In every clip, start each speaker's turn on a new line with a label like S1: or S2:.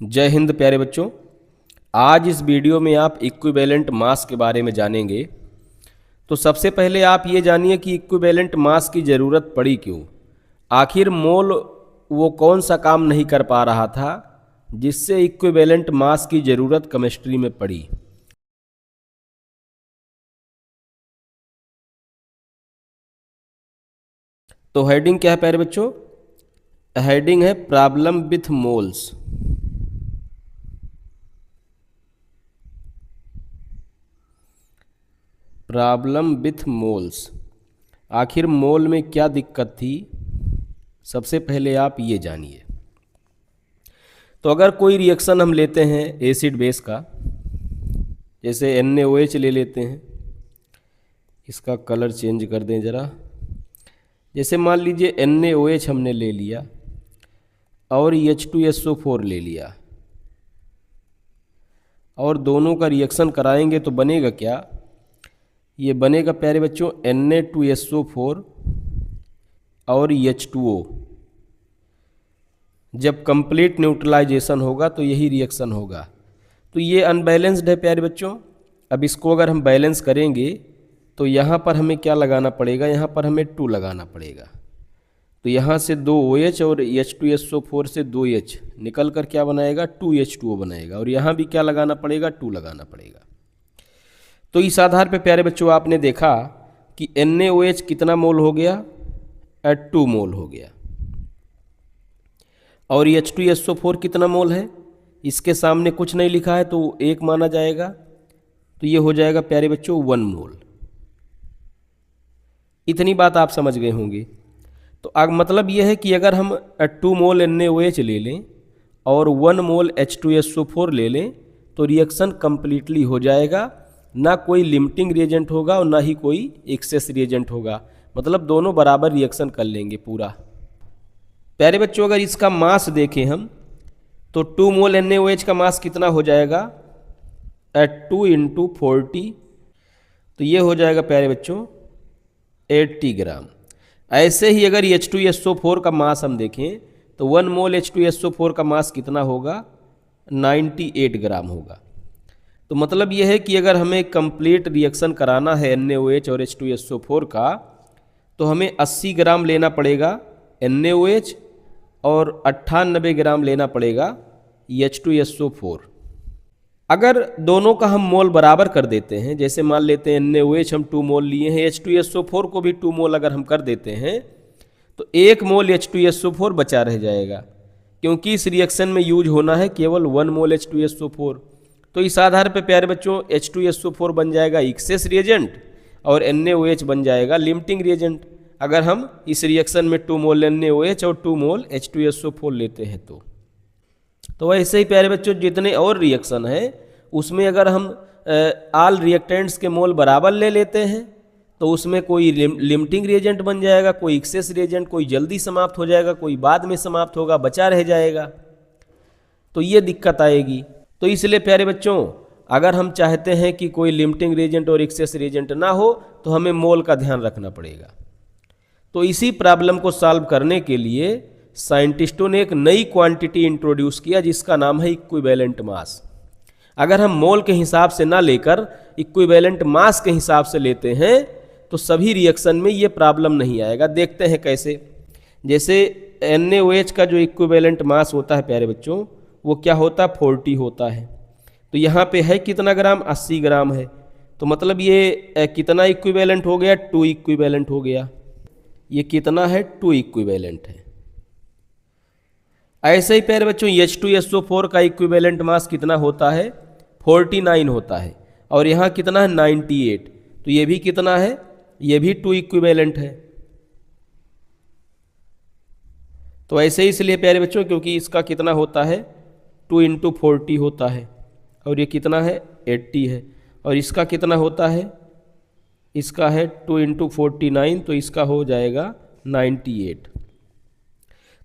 S1: जय हिंद प्यारे बच्चों। आज इस वीडियो में आप इक्विवेलेंट मास के बारे में जानेंगे। तो सबसे पहले आप ये जानिए कि इक्विवेलेंट मास की ज़रूरत पड़ी क्यों। आखिर मोल वो कौन सा काम नहीं कर पा रहा था जिससे इक्विवेलेंट मास की ज़रूरत केमिस्ट्री में पड़ी। तो हेडिंग क्या है प्यारे बच्चों? हेडिंग है problem with moles. Problem with moles. आखिर मोल में क्या दिक्कत थी, सबसे पहले आप ये जानिए। तो अगर कोई रिएक्शन हम लेते हैं एसिड बेस का, जैसे NaOH ले लेते हैं, इसका कलर चेंज कर दें ज़रा। जैसे मान लीजिए NaOH हमने ले लिया और H2SO4 ले लिया और दोनों का रिएक्शन कराएंगे तो बनेगा क्या? ये बनेगा प्यारे बच्चों Na2SO4 और H2O। जब कंप्लीट न्यूट्रलाइजेशन होगा तो यही रिएक्शन होगा। तो ये अनबैलेंस्ड है प्यारे बच्चों। अब इसको अगर हम बैलेंस करेंगे तो यहाँ पर हमें क्या लगाना पड़ेगा? यहाँ पर हमें 2 लगाना पड़ेगा। तो यहाँ से 2 OH और H2SO4 से 2 H निकल कर क्या बनाएगा? 2H2O बनाएगा। और यहाँ भी क्या लगाना पड़ेगा? 2 लगाना पड़ेगा। तो इस आधार पे प्यारे बच्चों आपने देखा कि NaOH कितना मोल हो गया? 2 मोल हो गया। और H2SO4 कितना मोल है? इसके सामने कुछ नहीं लिखा है तो 1 माना जाएगा। तो ये हो जाएगा प्यारे बच्चों 1 मोल। इतनी बात आप समझ गए होंगे। तो अब मतलब ये है कि अगर हम 2 मोल NaOH ले लें और 1 मोल H2SO4 ले लें तो रिएक्शन कंप्लीटली हो जाएगा। ना कोई लिमिटिंग रिएजेंट होगा और ना ही कोई एक्सेस रिएजेंट होगा। मतलब दोनों बराबर रिएक्शन कर लेंगे पूरा। प्यारे बच्चों अगर इसका मास देखें हम तो 2 मोल NaOH का मास कितना हो जाएगा? 2 × 40। तो ये हो जाएगा प्यारे बच्चों 80 ग्राम। ऐसे ही अगर H2SO4 का मास हम देखें तो 1 मोल H2SO4 का मास कितना होगा? 98 ग्राम होगा। तो मतलब यह है कि अगर हमें कंप्लीट रिएक्शन कराना है NaOH और H2SO4 का तो हमें 80 ग्राम लेना पड़ेगा NaOH और 98 ग्राम लेना पड़ेगा H2SO4। अगर दोनों का हम मोल बराबर कर देते हैं, जैसे मान लेते हैं NaOH हम 2 मोल लिए हैं, H2SO4 को भी 2 मोल अगर हम कर देते हैं तो 1 मोल H2SO4 बचा रह जाएगा, क्योंकि इस रिएक्शन में यूज होना है केवल 1 मोल H2SO4। तो इस आधार पे प्यारे बच्चों H2SO4 बन जाएगा एक्सेस रिएजेंट और NaOH बन जाएगा लिमिटिंग रिएजेंट। अगर हम इस रिएक्शन में 2 मोल NaOH और 2 मोल H2SO4 लेते हैं तो वैसे ही प्यारे बच्चों जितने और रिएक्शन है उसमें अगर हम ऑल रिएक्टेंट्स के मोल बराबर ले लेते हैं तो उसमें कोई लिमिटिंग रिएजेंट बन जाएगा, कोई एक्सेस रिएजेंट, कोई जल्दी समाप्त हो जाएगा, कोई बाद में समाप्त होगा, बचा रह जाएगा। तो ये दिक्कत आएगी। तो इसलिए प्यारे बच्चों अगर हम चाहते हैं कि कोई लिमिटिंग रिएजेंट और एक्सेस रिएजेंट ना हो तो हमें मोल का ध्यान रखना पड़ेगा। तो इसी प्रॉब्लम को सॉल्व करने के लिए साइंटिस्टों ने एक नई क्वांटिटी इंट्रोड्यूस किया जिसका नाम है इक्विवेलेंट मास। अगर हम मोल के हिसाब से ना लेकर इक्विवेलेंट मास के हिसाब से लेते हैं तो सभी रिएक्शन में ये प्रॉब्लम नहीं आएगा। देखते हैं कैसे। जैसे NaOH का जो इक्विवेलेंट मास होता है प्यारे बच्चों वो क्या होता है? 40 होता है। तो यहाँ पे है कितना ग्राम? 80 ग्राम है। तो मतलब ये कितना इक्विवेलेंट हो गया? 2 इक्विवेलेंट हो गया। ये कितना है? 2 इक्विवेलेंट है। ऐसे ही प्यारे बच्चों H2SO4 का इक्विवेलेंट मास कितना होता है? 49 होता है। और यहाँ कितना है? 98। तो ये भी कितना है? ये भी 2 इक्विवेलेंट है। तो ऐसे ही इसलिए प्यारे बच्चों क्योंकि इसका कितना होता है? 2 × 40 होता है। और ये कितना है? 80 है। और इसका कितना होता है? इसका है 2 × 49, तो इसका हो जाएगा 98।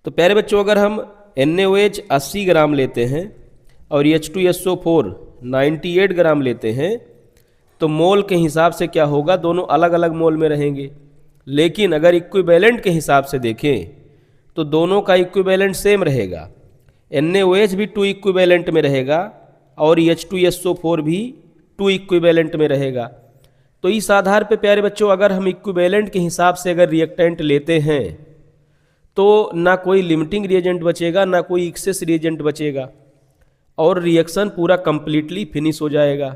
S1: तो प्यारे बच्चों अगर हम NaOH 80 ग्राम लेते हैं और H2SO4 98 ग्राम लेते हैं तो मोल के हिसाब से क्या होगा? दोनों अलग अलग मोल में रहेंगे। लेकिन अगर इक्विवेलेंट के हिसाब से देखें तो दोनों का इक्विवेलेंट सेम रहेगा। NaOH भी 2 इक्विवेलेंट में रहेगा और H2SO4 भी 2 इक्विवेलेंट में रहेगा। तो इस आधार पे प्यारे बच्चों अगर हम इक्विवेलेंट के हिसाब से अगर रिएक्टेंट लेते हैं तो ना कोई लिमिटिंग रिएजेंट बचेगा ना कोई एक्सेस रिएजेंट बचेगा और रिएक्शन पूरा कंप्लीटली फिनिश हो जाएगा।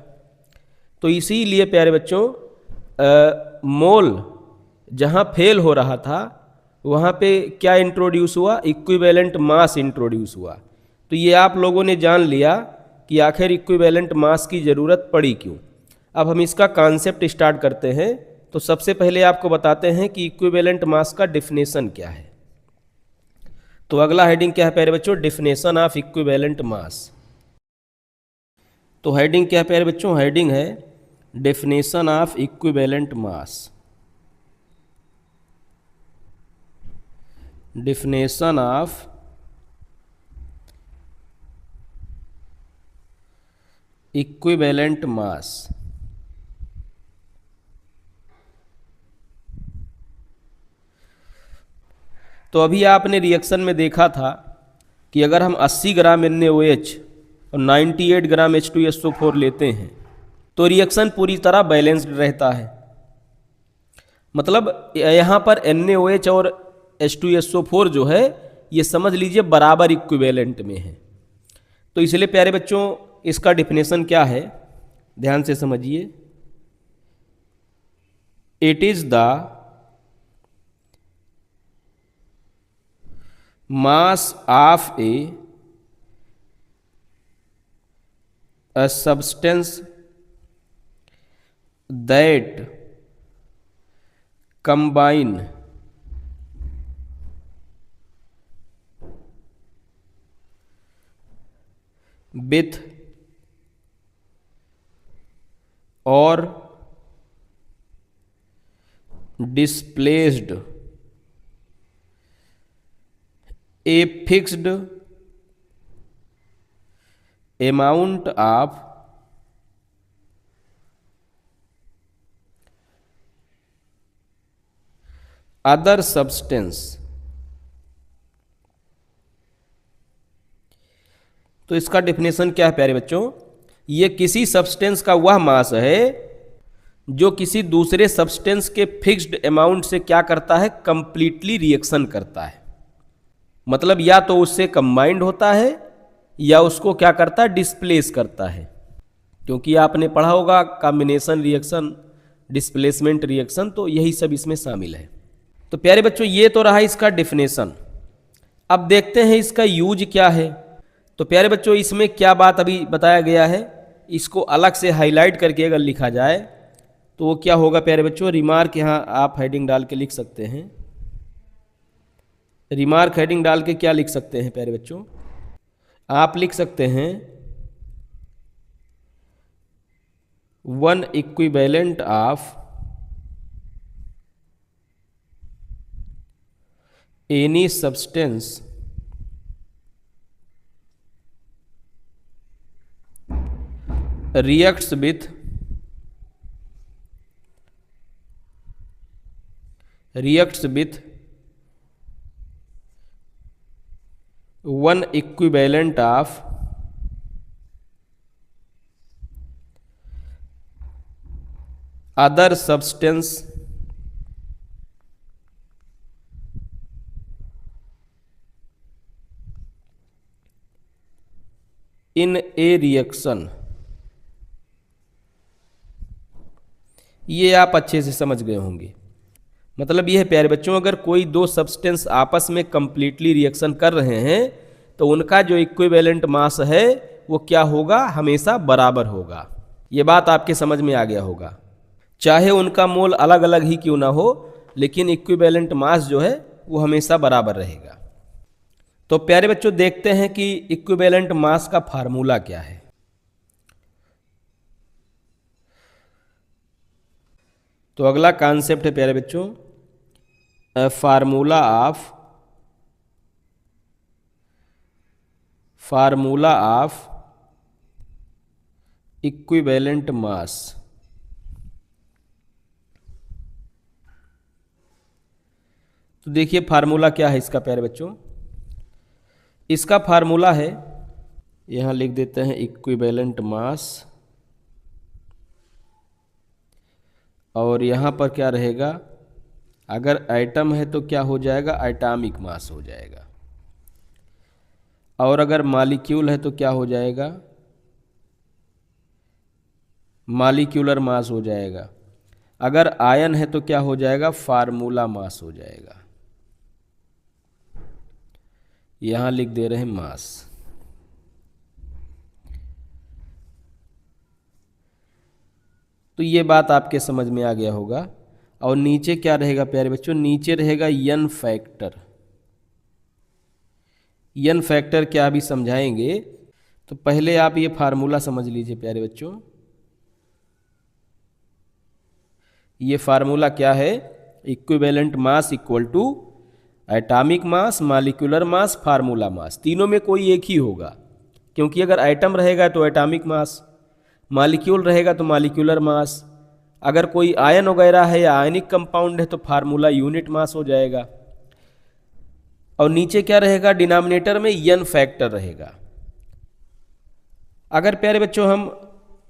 S1: तो इसीलिए प्यारे बच्चों मोल जहाँ फेल हो रहा था वहाँ पे क्या इंट्रोड्यूस हुआ, इक्विवेलेंट मास इंट्रोड्यूस हुआ। तो ये आप लोगों ने जान लिया कि आखिर इक्विवेलेंट मास की ज़रूरत पड़ी क्यों। अब हम इसका कॉन्सेप्ट स्टार्ट करते हैं। तो सबसे पहले आपको बताते हैं कि इक्विवेलेंट मास का डेफिनेशन क्या है। तो अगला हेडिंग क्या है प्यारे बच्चों, डेफिनेशन ऑफ इक्विवेलेंट मास। तो हेडिंग क्या है प्यारे बच्चों, हेडिंग है definition of equivalent mass. Definition of equivalent mass. तो अभी आपने रिएक्शन में देखा था कि अगर हम 80 ग्राम NaOH और 98 ग्राम H2SO4 लेते हैं तो रिएक्शन पूरी तरह बैलेंस्ड रहता है। मतलब यहाँ पर NaOH और H2SO4 जो है ये समझ लीजिए बराबर इक्विवेलेंट में है। तो इसलिए प्यारे बच्चों इसका डेफिनेशन क्या है, ध्यान से समझिए। It is the mass of a substance that combine with or displaced a fixed amount of other substance। तो इसका डेफिनेशन क्या है प्यारे बच्चों, ये किसी सब्सटेंस का वह मास है जो किसी दूसरे सब्सटेंस के फिक्स्ड अमाउंट से क्या करता है, कंप्लीटली रिएक्शन करता है। मतलब या तो उससे कंबाइंड होता है या उसको क्या करता है, डिस्प्लेस करता है। क्योंकि आपने पढ़ा होगा कॉम्बिनेशन रिएक्शन, डिस्प्लेसमेंट रिएक्शन, तो यही सब इसमें शामिल है। तो प्यारे बच्चों ये तो रहा इसका डेफिनेशन। अब देखते हैं इसका यूज क्या है। तो प्यारे बच्चों इसमें क्या बात अभी बताया गया है, इसको अलग से हाईलाइट करके अगर लिखा जाए तो वो क्या होगा प्यारे बच्चों, रिमार्क यहाँ आप हेडिंग डाल के लिख सकते हैं। रिमार्क हेडिंग डाल के क्या लिख सकते हैं प्यारे बच्चों, आप लिख सकते हैं one equivalent of any substance reacts with one equivalent of other substance in a reaction। ये आप अच्छे से समझ गए होंगे। मतलब ये है प्यारे बच्चों, अगर कोई दो सब्सटेंस आपस में कंप्लीटली रिएक्शन कर रहे हैं तो उनका जो इक्विवेलेंट मास है वो क्या होगा, हमेशा बराबर होगा। ये बात आपके समझ में आ गया होगा। चाहे उनका मोल अलग अलग ही क्यों ना हो, लेकिन इक्विवेलेंट मास जो है वो हमेशा बराबर रहेगा। तो प्यारे बच्चों देखते हैं कि इक्विवेलेंट मास का फार्मूला क्या है। तो अगला कॉन्सेप्ट है प्यारे बच्चों, फार्मूला ऑफ इक्विवेलेंट मास। तो देखिए फार्मूला क्या है इसका प्यारे बच्चों, इसका फार्मूला है, यहाँ लिख देते हैं इक्विवेलेंट मास, और यहाँ पर क्या रहेगा, अगर एटम है तो क्या हो जाएगा, एटॉमिक मास हो जाएगा, और अगर मॉलिक्यूल है तो क्या हो जाएगा, मॉलिक्यूलर मास हो जाएगा, अगर आयन है तो क्या हो जाएगा, फार्मूला मास हो जाएगा। यहां लिख दे रहे हैं मास। तो ये बात आपके समझ में आ गया होगा। और नीचे क्या रहेगा प्यारे बच्चों, नीचे रहेगा यन फैक्टर। यन फैक्टर क्या अभी समझाएंगे, तो पहले आप ये फार्मूला समझ लीजिए प्यारे बच्चों। ये फार्मूला क्या है, equivalent mass equal to atomic mass, molecular mass, formula mass. तीनों में कोई एक ही होगा, क्योंकि अगर एटम रहेगा तो एटॉमिक मास, मॉलिक्यूल रहेगा तो मॉलिक्यूलर मास, अगर कोई आयन वगैरह है या आयनिक कंपाउंड है तो फार्मूला यूनिट मास हो जाएगा। और नीचे क्या रहेगा, डिनोमिनेटर में यन फैक्टर रहेगा। अगर प्यारे बच्चों हम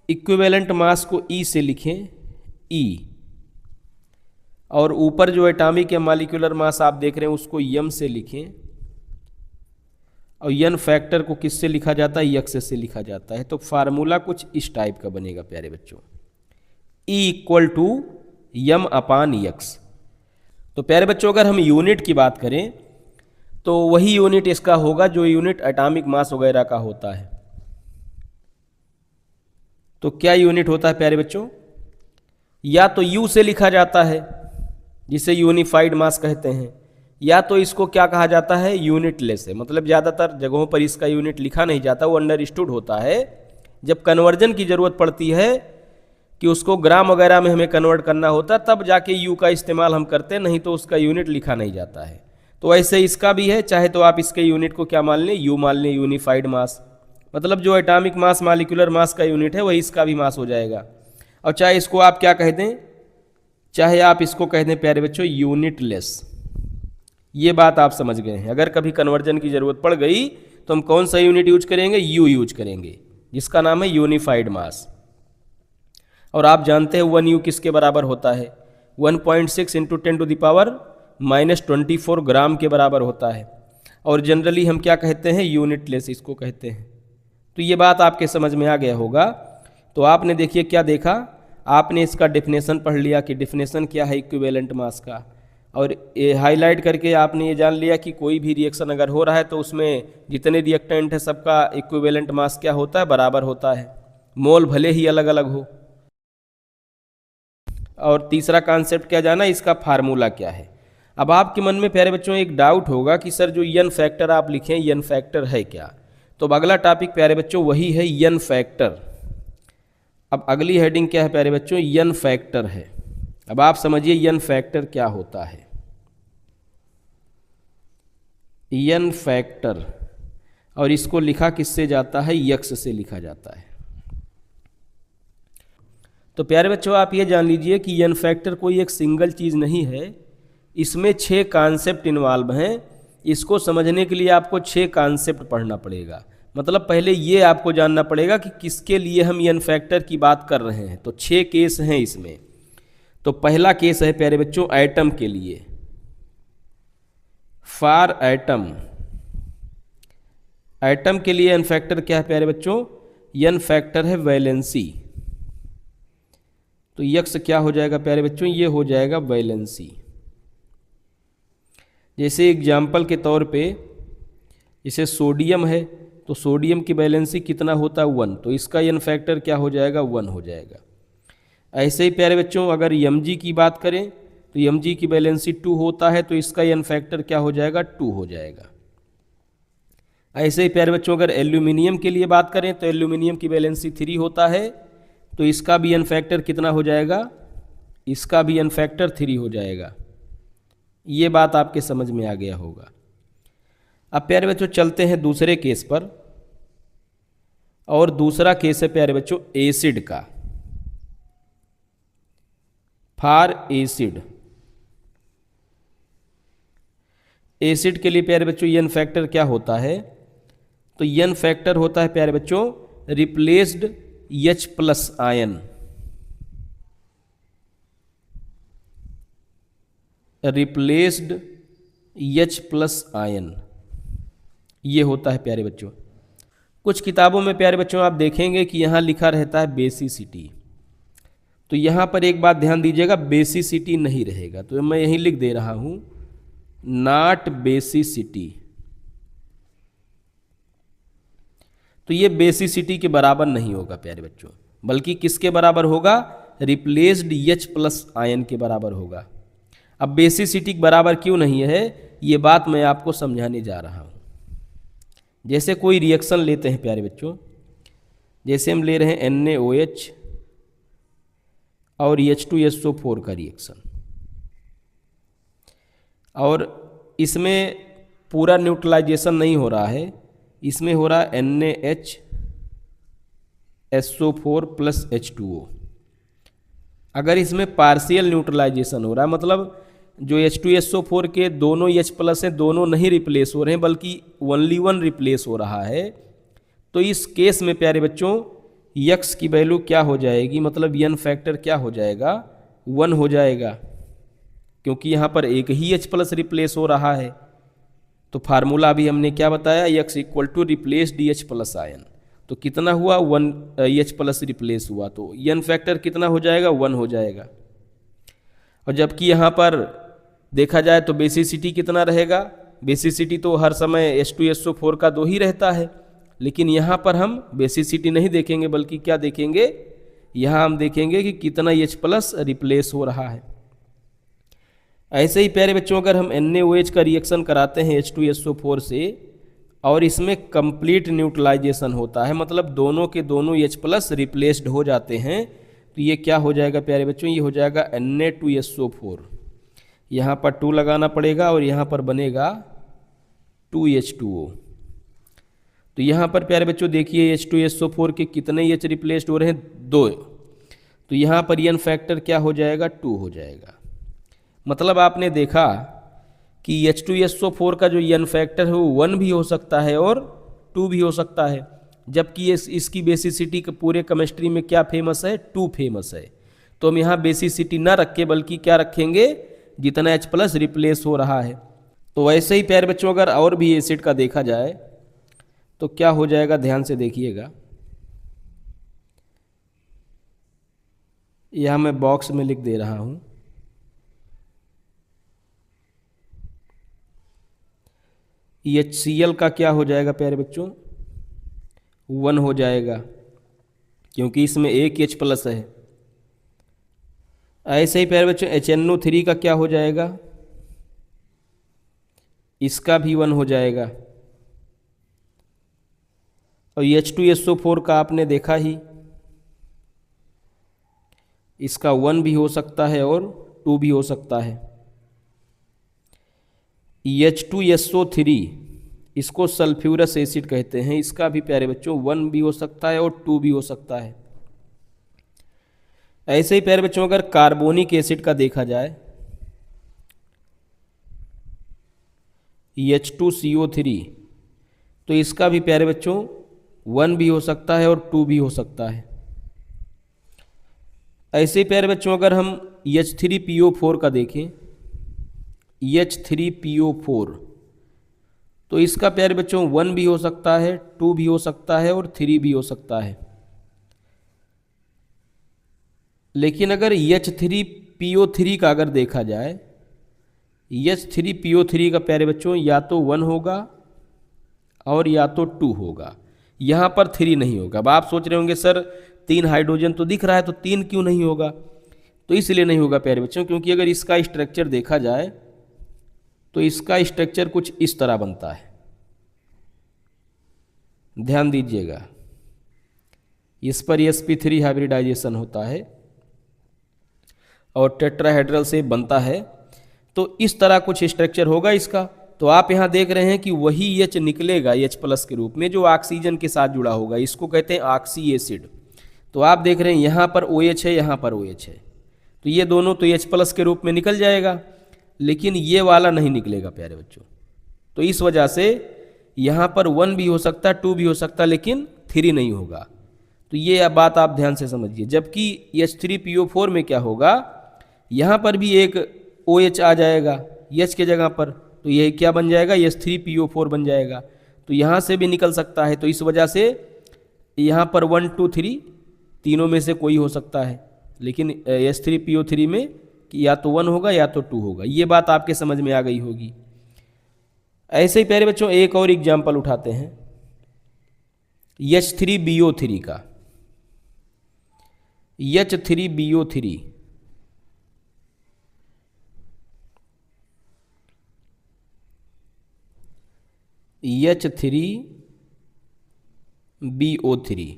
S1: इक्विवेलेंट मास को ई से लिखें, ई, और ऊपर जो एटॉमिक या मॉलिक्यूलर मास आप देख रहे हैं उसको यम से लिखें, और यन फैक्टर को किससे लिखा जाता है, यक्स से लिखा जाता है। तो फार्मूला कुछ इस टाइप का बनेगा प्यारे बच्चों, E equal to M upon X. तो प्यारे बच्चों अगर हम यूनिट की बात करें तो वही यूनिट इसका होगा जो यूनिट एटॉमिक मास वगैरह का होता है। तो क्या यूनिट होता है प्यारे बच्चों, या तो U से लिखा जाता है जिसे यूनिफाइड मास कहते हैं, या तो इसको क्या कहा जाता है, यूनिटलेस है। मतलब ज़्यादातर जगहों पर इसका यूनिट लिखा नहीं जाता, वो अंडरस्टूड होता है। जब कन्वर्जन की ज़रूरत पड़ती है कि उसको ग्राम वगैरह में हमें कन्वर्ट करना होता है, तब जाके यू का इस्तेमाल हम करते हैं, नहीं तो उसका यूनिट लिखा नहीं जाता है। तो ऐसे इसका भी है, चाहे तो आप इसके यूनिट को क्या मान लें, यू मान लें, यूनिफाइड मास। मतलब जो एटॉमिक मास मॉलिक्यूलर मास का यूनिट है वही इसका भी मास हो जाएगा। और चाहे इसको आप क्या कह दें, चाहे आप इसको कह दें प्यारे बच्चों यूनिटलेस। ये बात आप समझ गए हैं। अगर कभी कन्वर्जन की ज़रूरत पड़ गई तो हम कौन सा यूनिट यूज करेंगे, यू यूज करेंगे, जिसका नाम है यूनिफाइड मास। और आप जानते हैं 1 यू किसके बराबर होता है, 1.6 इंटू 10⁻⁻24 ग्राम के बराबर होता है। और जनरली हम क्या कहते हैं, यूनिटलेस इसको कहते हैं। तो ये बात आपके समझ में आ गया होगा। तो आपने देखिए क्या देखा, आपने इसका डेफिनेशन पढ़ लिया कि डेफिनेशन क्या है इक्विवेलेंट मास का, और ये हाईलाइट करके आपने ये जान लिया कि कोई भी रिएक्शन अगर हो रहा है तो उसमें जितने रिएक्टेंट है सबका इक्विवेलेंट मास क्या होता है, बराबर होता है, मोल भले ही अलग अलग हो। और तीसरा कॉन्सेप्ट क्या जाना, इसका फार्मूला क्या है। अब आपके मन में प्यारे बच्चों एक डाउट होगा कि सर जो यन फैक्टर आप लिखें, यन फैक्टर है क्या। तो अब अगला टॉपिक प्यारे बच्चों वही है यन फैक्टर। अब अगली हेडिंग क्या है प्यारे बच्चों, यन फैक्टर है। अब आप समझिए यन फैक्टर क्या होता है। यन फैक्टर, और इसको लिखा किससे जाता है, यक्स से लिखा जाता है। तो प्यारे बच्चों आप ये जान लीजिए कि यन फैक्टर कोई एक सिंगल चीज़ नहीं है, इसमें 6 कॉन्सेप्ट इन्वॉल्व हैं। इसको समझने के लिए आपको 6 कॉन्सेप्ट पढ़ना पड़ेगा। मतलब पहले ये आपको जानना पड़ेगा कि किसके लिए हम यन फैक्टर की बात कर रहे हैं। तो 6 केस हैं इसमें। तो पहला केस है प्यारे बच्चों एटम के लिए, फॉर एटम। एटम के लिए यन फैक्टर क्या है प्यारे बच्चों, यन फैक्टर है वैलेंसी। तो यक्स क्या हो जाएगा प्यारे बच्चों, ये हो जाएगा वैलेंसी। जैसे एग्जाम्पल के तौर पे जैसे सोडियम है, तो सोडियम की वैलेंसी कितना होता है, 1, तो इसका यन फैक्टर क्या हो जाएगा, 1 हो जाएगा। ऐसे ही प्यारे बच्चों अगर Mg की बात करें तो Mg की वैलेंसी 2 होता है, तो इसका यन फैक्टर क्या हो जाएगा, 2 हो जाएगा। ऐसे ही प्यारे बच्चों अगर एल्यूमिनियम के लिए बात करें तो एल्यूमिनियम की वैलेंसी 3 होता है, तो इसका भी यन फैक्टर कितना हो जाएगा, इसका भी यन फैक्टर 3 हो जाएगा। ये बात आपके समझ में आ गया होगा। अब प्यारे बच्चों चलते हैं दूसरे केस पर, और दूसरा केस है प्यारे बच्चों एसिड का, फॉर एसिड। एसिड के लिए प्यारे बच्चों यन फैक्टर क्या होता है, तो एन फैक्टर होता है प्यारे बच्चों replaced H plus ion, replaced H plus ion, ये होता है प्यारे बच्चों। कुछ किताबों में प्यारे बच्चों आप देखेंगे कि यहाँ लिखा रहता है बेसिसिटी, तो यहाँ पर एक बात ध्यान दीजिएगा, बेसिसिटी नहीं रहेगा, तो मैं यहीं लिख दे रहा हूँ नॉट बेसिसिटी। तो ये बेसिसिटी के बराबर नहीं होगा प्यारे बच्चों, बल्कि किसके बराबर होगा, रिप्लेस्ड H प्लस आयन के बराबर होगा। अब बेसिसिटी के बराबर क्यों नहीं है, ये बात मैं आपको समझाने जा रहा हूँ। जैसे कोई रिएक्शन लेते हैं प्यारे बच्चों, जैसे हम ले रहे हैं NaOH और H2SO4 का रिएक्शन, और इसमें पूरा न्यूट्रलाइजेशन नहीं हो रहा है, इसमें हो रहा है NaHSO4 प्लस H2O। अगर इसमें पार्शियल न्यूट्रलाइजेशन हो रहा है, मतलब जो H2SO4 के दोनों H प्लस हैं दोनों नहीं रिप्लेस हो रहे हैं बल्कि ओनली वन रिप्लेस हो रहा है, तो इस केस में प्यारे बच्चों X की वैल्यू क्या हो जाएगी, मतलब एन फैक्टर क्या हो जाएगा, 1 हो जाएगा, क्योंकि यहाँ पर एक ही H प्लस रिप्लेस हो रहा है। तो फार्मूला अभी हमने क्या बताया, X equal to replaced H plus ion, तो कितना हुआ 1 H प्लस रिप्लेस हुआ, तो एन फैक्टर कितना हो जाएगा, 1 हो जाएगा। और जबकि यहाँ पर देखा जाए तो बेसिसिटी कितना रहेगा, बेसिसिटी तो हर समय H2SO4 का 2 ही रहता है, लेकिन यहाँ पर हम बेसिसिटी नहीं देखेंगे बल्कि क्या देखेंगे, यहाँ हम देखेंगे कि कितना H प्लस रिप्लेस हो रहा है। ऐसे ही प्यारे बच्चों अगर हम NaOH का रिएक्शन कराते हैं H2SO4 से और इसमें कंप्लीट न्यूट्रलाइजेशन होता है, मतलब दोनों के दोनों H प्लस रिप्लेस्ड हो जाते हैं, तो ये क्या हो जाएगा प्यारे बच्चों, ये हो जाएगा Na2SO4, यहाँ पर 2 लगाना पड़ेगा और यहाँ पर बनेगा 2H2O। तो यहाँ पर प्यारे बच्चों देखिए H2SO4 के कितने H रिप्लेस्ड हो रहे हैं, 2, तो यहाँ पर एन फैक्टर क्या हो जाएगा, 2 हो जाएगा। मतलब आपने देखा कि H2SO4 का जो एन फैक्टर है वो 1 भी हो सकता है और 2 भी हो सकता है, जबकि इसकी बेसिसिटी के पूरे केमिस्ट्री में क्या फेमस है, 2 फेमस है। तो हम यहाँ बेसिसिटी ना रख के बल्कि क्या रखेंगे, जितना H प्लस रिप्लेस हो रहा है। तो वैसे ही प्यारे बच्चों अगर और भी एसिड का देखा जाए तो क्या हो जाएगा, ध्यान से देखिएगा, यह मैं बॉक्स में लिख दे रहा हूं, HCl का क्या हो जाएगा प्यारे बच्चों, 1 हो जाएगा, क्योंकि इसमें एक H प्लस है। ऐसे ही प्यारे बच्चों HNO3 का क्या हो जाएगा, इसका भी 1 हो जाएगा। और H2SO4 का आपने देखा ही, इसका 1 भी हो सकता है और 2 भी हो सकता है। H2SO3 इसको सल्फ्यूरस एसिड कहते हैं, इसका भी प्यारे बच्चों 1 भी हो सकता है और 2 भी हो सकता है। ऐसे ही प्यारे बच्चों अगर कार्बोनिक एसिड का देखा जाए, H2CO3, तो इसका भी प्यारे बच्चों 1 भी हो सकता है और 2 भी हो सकता है। ऐसे ही प्यारे बच्चों अगर हम H3PO4 का देखें, H3PO4, तो इसका प्यारे बच्चों 1 भी हो सकता है, 2 भी हो सकता है और 3 भी हो सकता है। लेकिन अगर H3PO3 का अगर देखा जाए, H3PO3 का प्यारे बच्चों या तो 1 होगा और या तो 2 होगा, यहाँ पर 3 नहीं होगा। अब आप सोच रहे होंगे सर 3 हाइड्रोजन तो दिख रहा है तो 3 क्यों नहीं होगा, तो इसलिए नहीं होगा प्यारे बच्चों क्योंकि अगर इसका स्ट्रक्चर देखा जाए तो इसका स्ट्रक्चर कुछ इस तरह बनता है, ध्यान दीजिएगा, इस पर sp3 हाइब्रिडाइजेशन होता है और टेट्राहेड्रल से बनता है, तो इस तरह कुछ स्ट्रक्चर होगा इसका। तो आप यहाँ देख रहे हैं कि वही H निकलेगा H प्लस के रूप में जो ऑक्सीजन के साथ जुड़ा होगा, इसको कहते हैं ऑक्सी एसिड। तो आप देख रहे हैं यहाँ पर OH है, यहाँ पर OH है, तो ये दोनों तो H प्लस के रूप में निकल जाएगा, लेकिन ये वाला नहीं निकलेगा प्यारे बच्चों। तो इस वजह से यहाँ पर 1 भी हो सकता है, 2 भी हो सकता है, लेकिन 3 नहीं होगा। तो ये बात आप ध्यान से समझिए। जबकि H3PO4 में क्या होगा, यहाँ पर भी एक OH आ जाएगा H के जगह पर, तो यह क्या बन जाएगा, H3PO4 बन जाएगा। तो यहाँ से भी निकल सकता है। तो इस वजह से यहाँ पर 1, 2, 3 तीनों में से कोई हो सकता है, लेकिन H3PO3 में या तो 1 होगा या तो 2 होगा। ये बात आपके समझ में आ गई होगी। ऐसे ही प्यारे बच्चों एक और एग्जाम्पल उठाते हैं H3BO3 का। H3BO3 H3BO3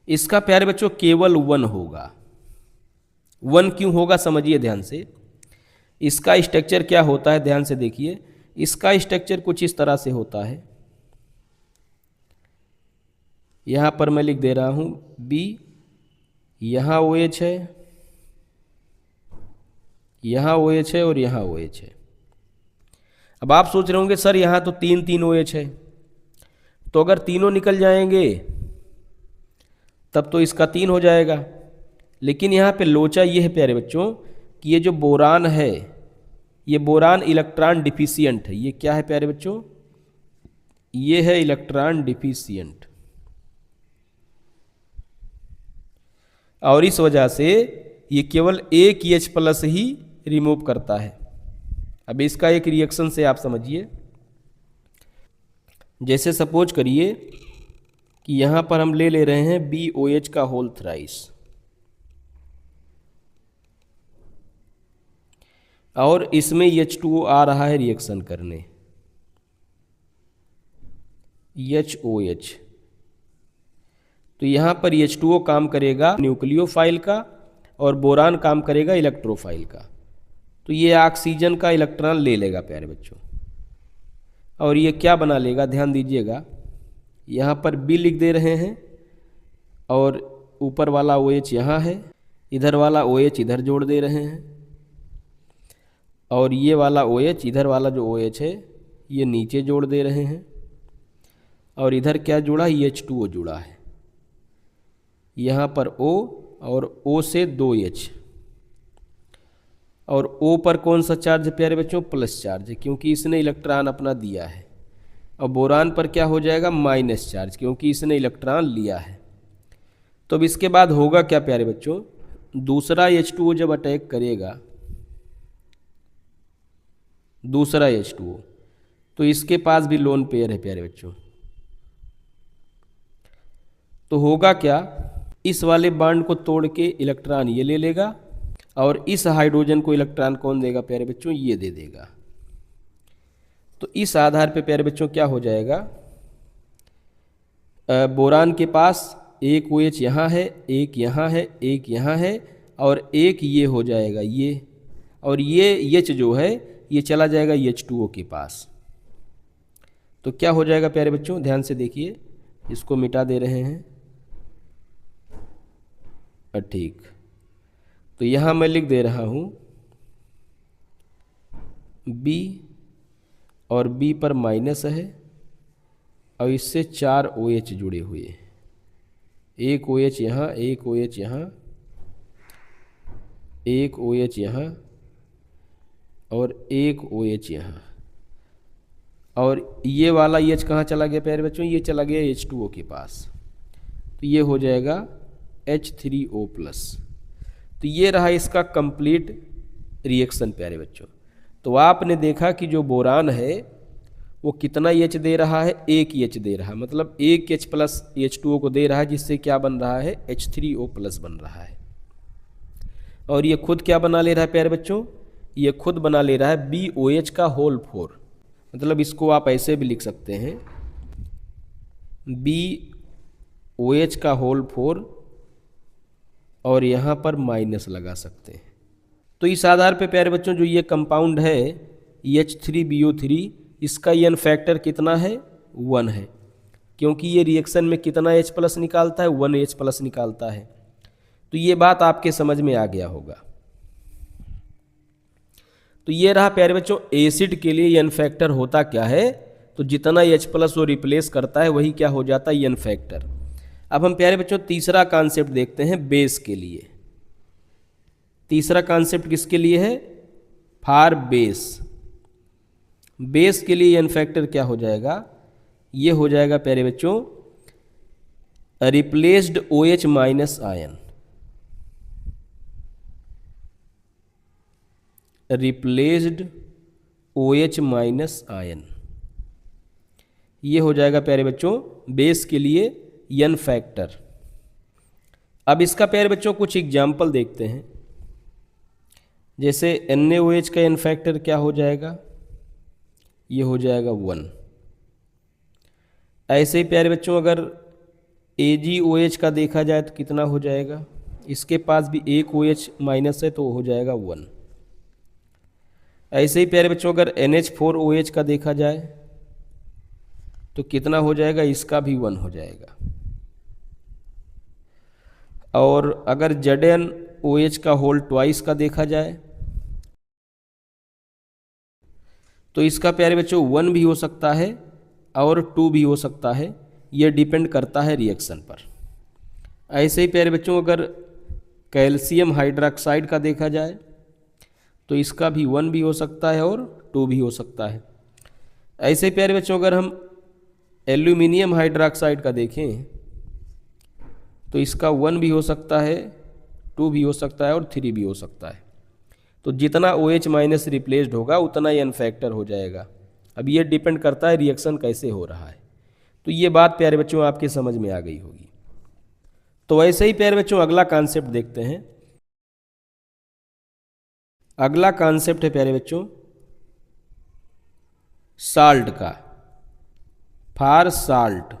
S1: इसका प्यारे बच्चों केवल 1 होगा। 1 क्यों होगा समझिए ध्यान से। इसका स्ट्रक्चर क्या होता है, ध्यान से देखिए। इसका स्ट्रक्चर कुछ इस तरह से होता है। यहाँ पर मैं लिख दे रहा हूँ B, यहाँ OH है, यहाँ OH है और यहाँ OH है। अब आप सोच रहे होंगे सर यहाँ तो 3 OH है, तो अगर तीनों निकल जाएंगे तब तो इसका 3 हो जाएगा। लेकिन यहाँ पे लोचा ये है प्यारे बच्चों कि ये जो बोरान है, ये बोरान इलेक्ट्रॉन डिफिशियंट है। ये क्या है प्यारे बच्चों, ये है इलेक्ट्रॉन डिफिशियंट, और इस वजह से ये केवल एक H+ ही रिमूव करता है। अब इसका एक रिएक्शन से आप समझिए। जैसे सपोज करिए कि यहाँ पर हम ले रहे हैं BOH का होल थ्राइस, और इसमें H2O आ रहा है रिएक्शन करने, HOH। तो यहाँ पर H2O काम करेगा न्यूक्लियोफाइल का और बोरान काम करेगा इलेक्ट्रोफाइल का। तो ये ऑक्सीजन का इलेक्ट्रॉन ले लेगा प्यारे बच्चों, और ये क्या बना लेगा, ध्यान दीजिएगा। यहाँ पर B लिख दे रहे हैं, और ऊपर वाला OH यहाँ है, इधर वाला OH इधर जोड़ दे रहे हैं, और ये वाला OH, इधर वाला जो OH है ये नीचे जोड़ दे रहे हैं, और इधर क्या जुड़ा, H2O जुड़ा है। यहाँ पर O, और O से 2H, और O पर कौन सा चार्ज है प्यारे बच्चों, प्लस चार्ज है, क्योंकि इसने इलेक्ट्रॉन अपना दिया है। और बोरान पर क्या हो जाएगा, माइनस चार्ज, क्योंकि इसने इलेक्ट्रॉन लिया है। तो अब इसके बाद होगा क्या प्यारे बच्चों, दूसरा H2O जब अटैक करेगा, दूसरा H2O, तो इसके पास भी लोन पेयर है प्यारे बच्चों। तो होगा क्या, इस वाले बॉन्ड को तोड़ के इलेक्ट्रॉन ये ले लेगा, और इस हाइड्रोजन को इलेक्ट्रॉन कौन देगा प्यारे बच्चों, ये दे देगा। तो इस आधार पे प्यारे बच्चों क्या हो जाएगा, बोरान के पास एक OH यहाँ है, एक यहाँ है, एक यहाँ है, और एक ये हो जाएगा ये, और ये H जो है ये चला जाएगा H2O के पास। तो क्या हो जाएगा प्यारे बच्चों, ध्यान से देखिए, इसको मिटा दे रहे हैं। ठीक, तो यहाँ मैं लिख दे रहा हूँ B, और B पर माइनस है, और इससे 4 OH जुड़े हुए हैं। एक OH यहाँ, एक OH यहाँ, एक OH यहाँ, और एक OH यहाँ, और ये वाला H कहाँ चला गया प्यारे बच्चों, ये चला गया H2O के पास। तो ये हो जाएगा H3O+। तो ये रहा इसका कंप्लीट रिएक्शन प्यारे बच्चों। तो आपने देखा कि जो बोरान है वो कितना H दे रहा है, एक H दे रहा है, मतलब एक H+ H2O को दे रहा है, जिससे क्या बन रहा है, H3O+ बन रहा है। और ये खुद क्या बना ले रहा है प्यारे बच्चों, ये खुद बना ले रहा है BOH का होल 4। मतलब इसको आप ऐसे भी लिख सकते हैं, BOH का होल 4, और यहाँ पर माइनस लगा सकते हैं। तो इस आधार पे प्यारे बच्चों जो ये कंपाउंड है H3BO3, इसका N फैक्टर कितना है, 1 है, क्योंकि ये रिएक्शन में कितना H+ निकालता है, 1 H+ निकालता है। तो ये बात आपके समझ में आ गया होगा। तो ये रहा प्यारे बच्चों एसिड के लिए N फैक्टर होता क्या है, तो जितना H प्लस वो रिप्लेस करता है वही क्या हो जाता है, एन फैक्टर। अब हम प्यारे बच्चों तीसरा कॉन्सेप्ट देखते हैं बेस के लिए। तीसरा कॉन्सेप्ट किसके लिए है, फॉर बेस। बेस के लिए एन फैक्टर क्या हो जाएगा, ये हो जाएगा प्यारे बच्चों replaced OH minus ion, replaced OH minus ion, ये हो जाएगा प्यारे बच्चों बेस के लिए एन फैक्टर। अब इसका प्यारे बच्चों कुछ एग्जाम्पल देखते हैं। जैसे NaOH का एन फैक्टर क्या हो जाएगा, ये हो जाएगा 1। ऐसे ही प्यारे बच्चों अगर AgOH का देखा जाए तो कितना हो जाएगा, इसके पास भी एक OH माइनस है तो हो जाएगा 1। ऐसे ही प्यारे बच्चों अगर NH4OH का देखा जाए तो कितना हो जाएगा, इसका भी 1 हो जाएगा। और अगर ZnOH का होल ट्वाइस का देखा जाए तो इसका प्यारे बच्चों 1 भी हो सकता है और 2 भी हो सकता है, ये डिपेंड करता है रिएक्शन पर। ऐसे ही प्यारे बच्चों अगर कैल्शियम हाइड्रोक्साइड का देखा जाए तो इसका भी 1 भी हो सकता है और 2 भी हो सकता है। ऐसे ही प्यारे बच्चों अगर हम एल्यूमिनियम हाइड्रोक्साइड का देखें तो इसका 1 भी हो सकता है, 2 भी हो सकता है और 3 भी हो सकता है। तो जितना OH माइनस रिप्लेस्ड होगा उतना एन फैक्टर हो जाएगा। अब ये डिपेंड करता है रिएक्शन कैसे हो रहा है। तो ये बात प्यारे बच्चों आपके समझ में आ गई होगी। तो ऐसे ही प्यारे बच्चों अगला कॉन्सेप्ट देखते हैं। अगला कॉन्सेप्ट है प्यारे बच्चों साल्ट का, फॉर साल्ट।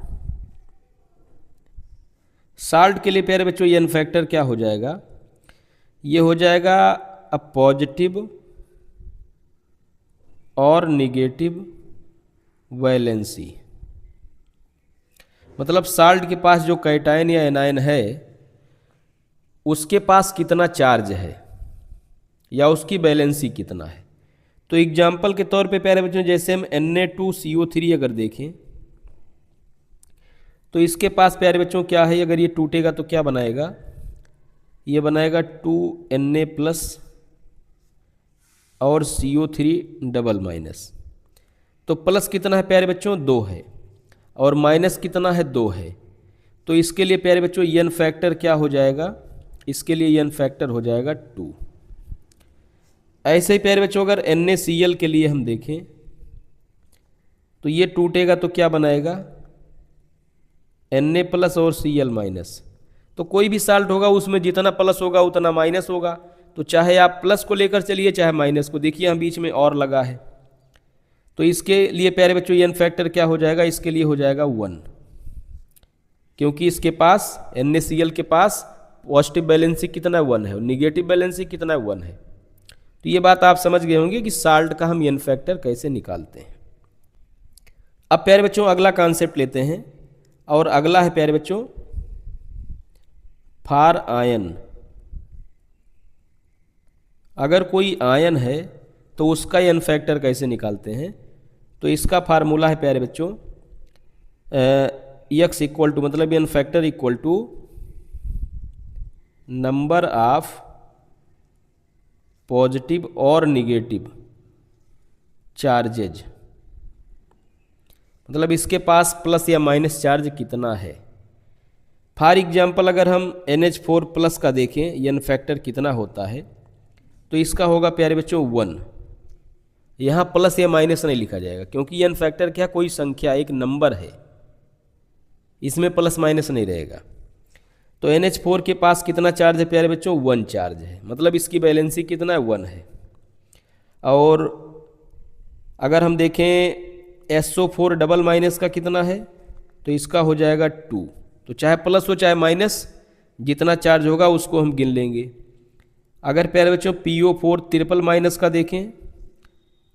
S1: साल्ट के लिए प्यारे बच्चों एन फैक्टर क्या हो जाएगा, ये हो जाएगा अ पॉजिटिव और निगेटिव वैलेंसी। मतलब साल्ट के पास जो कैटायन या एनायन है उसके पास कितना चार्ज है या उसकी वैलेंसी कितना है। तो एग्जाम्पल के तौर पे प्यारे बच्चों जैसे हम Na2CO3 अगर देखें तो इसके पास प्यारे बच्चों क्या है, अगर ये टूटेगा तो क्या बनाएगा, ये बनाएगा 2Na प्लस और CO3 डबल माइनस। तो प्लस कितना है प्यारे बच्चों, 2 है और माइनस कितना है, 2 है। तो इसके लिए प्यारे बच्चों एन फैक्टर क्या हो जाएगा, इसके लिए एन फैक्टर हो जाएगा 2। ऐसे ही प्यारे बच्चों अगर NaCl के लिए हम देखें तो ये टूटेगा तो क्या बनाएगा, Na प्लस और Cl माइनस। तो कोई भी साल्ट होगा उसमें जितना प्लस होगा उतना माइनस होगा। तो चाहे आप प्लस को लेकर चलिए चाहे माइनस को, देखिए हम बीच में और लगा है। तो इसके लिए प्यारे बच्चों एन फैक्टर क्या हो जाएगा, इसके लिए हो जाएगा 1, क्योंकि इसके पास NaCl के पास पॉजिटिव बैलेंसी कितना 1 है और निगेटिव बैलेंसी कितना 1 है। तो ये बात आप समझ गए होंगे कि साल्ट का हम एन फैक्टर कैसे निकालते हैं। अब प्यारे बच्चों अगला कॉन्सेप्ट लेते हैं और अगला है प्यारे बच्चों फॉर आयन। अगर कोई आयन है तो उसका एन फैक्टर कैसे निकालते हैं। तो इसका फार्मूला है प्यारे बच्चों X इक्वल टू, मतलब N factor equal to number of positive और निगेटिव चार्जेज। मतलब इसके पास प्लस या माइनस चार्ज कितना है। फॉर एग्जाम्पल अगर हम NH4 प्लस का देखें एन फैक्टर कितना होता है तो इसका होगा प्यारे बच्चों 1। यहाँ प्लस या माइनस नहीं लिखा जाएगा क्योंकि एन फैक्टर क्या, कोई संख्या एक नंबर है, इसमें प्लस माइनस नहीं रहेगा। तो NH4 के पास कितना चार्ज है प्यारे बच्चों, 1 चार्ज है, मतलब इसकी बैलेंसी कितना है, 1 है। और अगर हम देखें SO4 डबल माइनस का कितना है तो इसका हो जाएगा 2। तो चाहे प्लस हो चाहे माइनस, जितना चार्ज होगा उसको हम गिन लेंगे। अगर प्यारे बच्चों PO4 ट्रिपल माइनस का देखें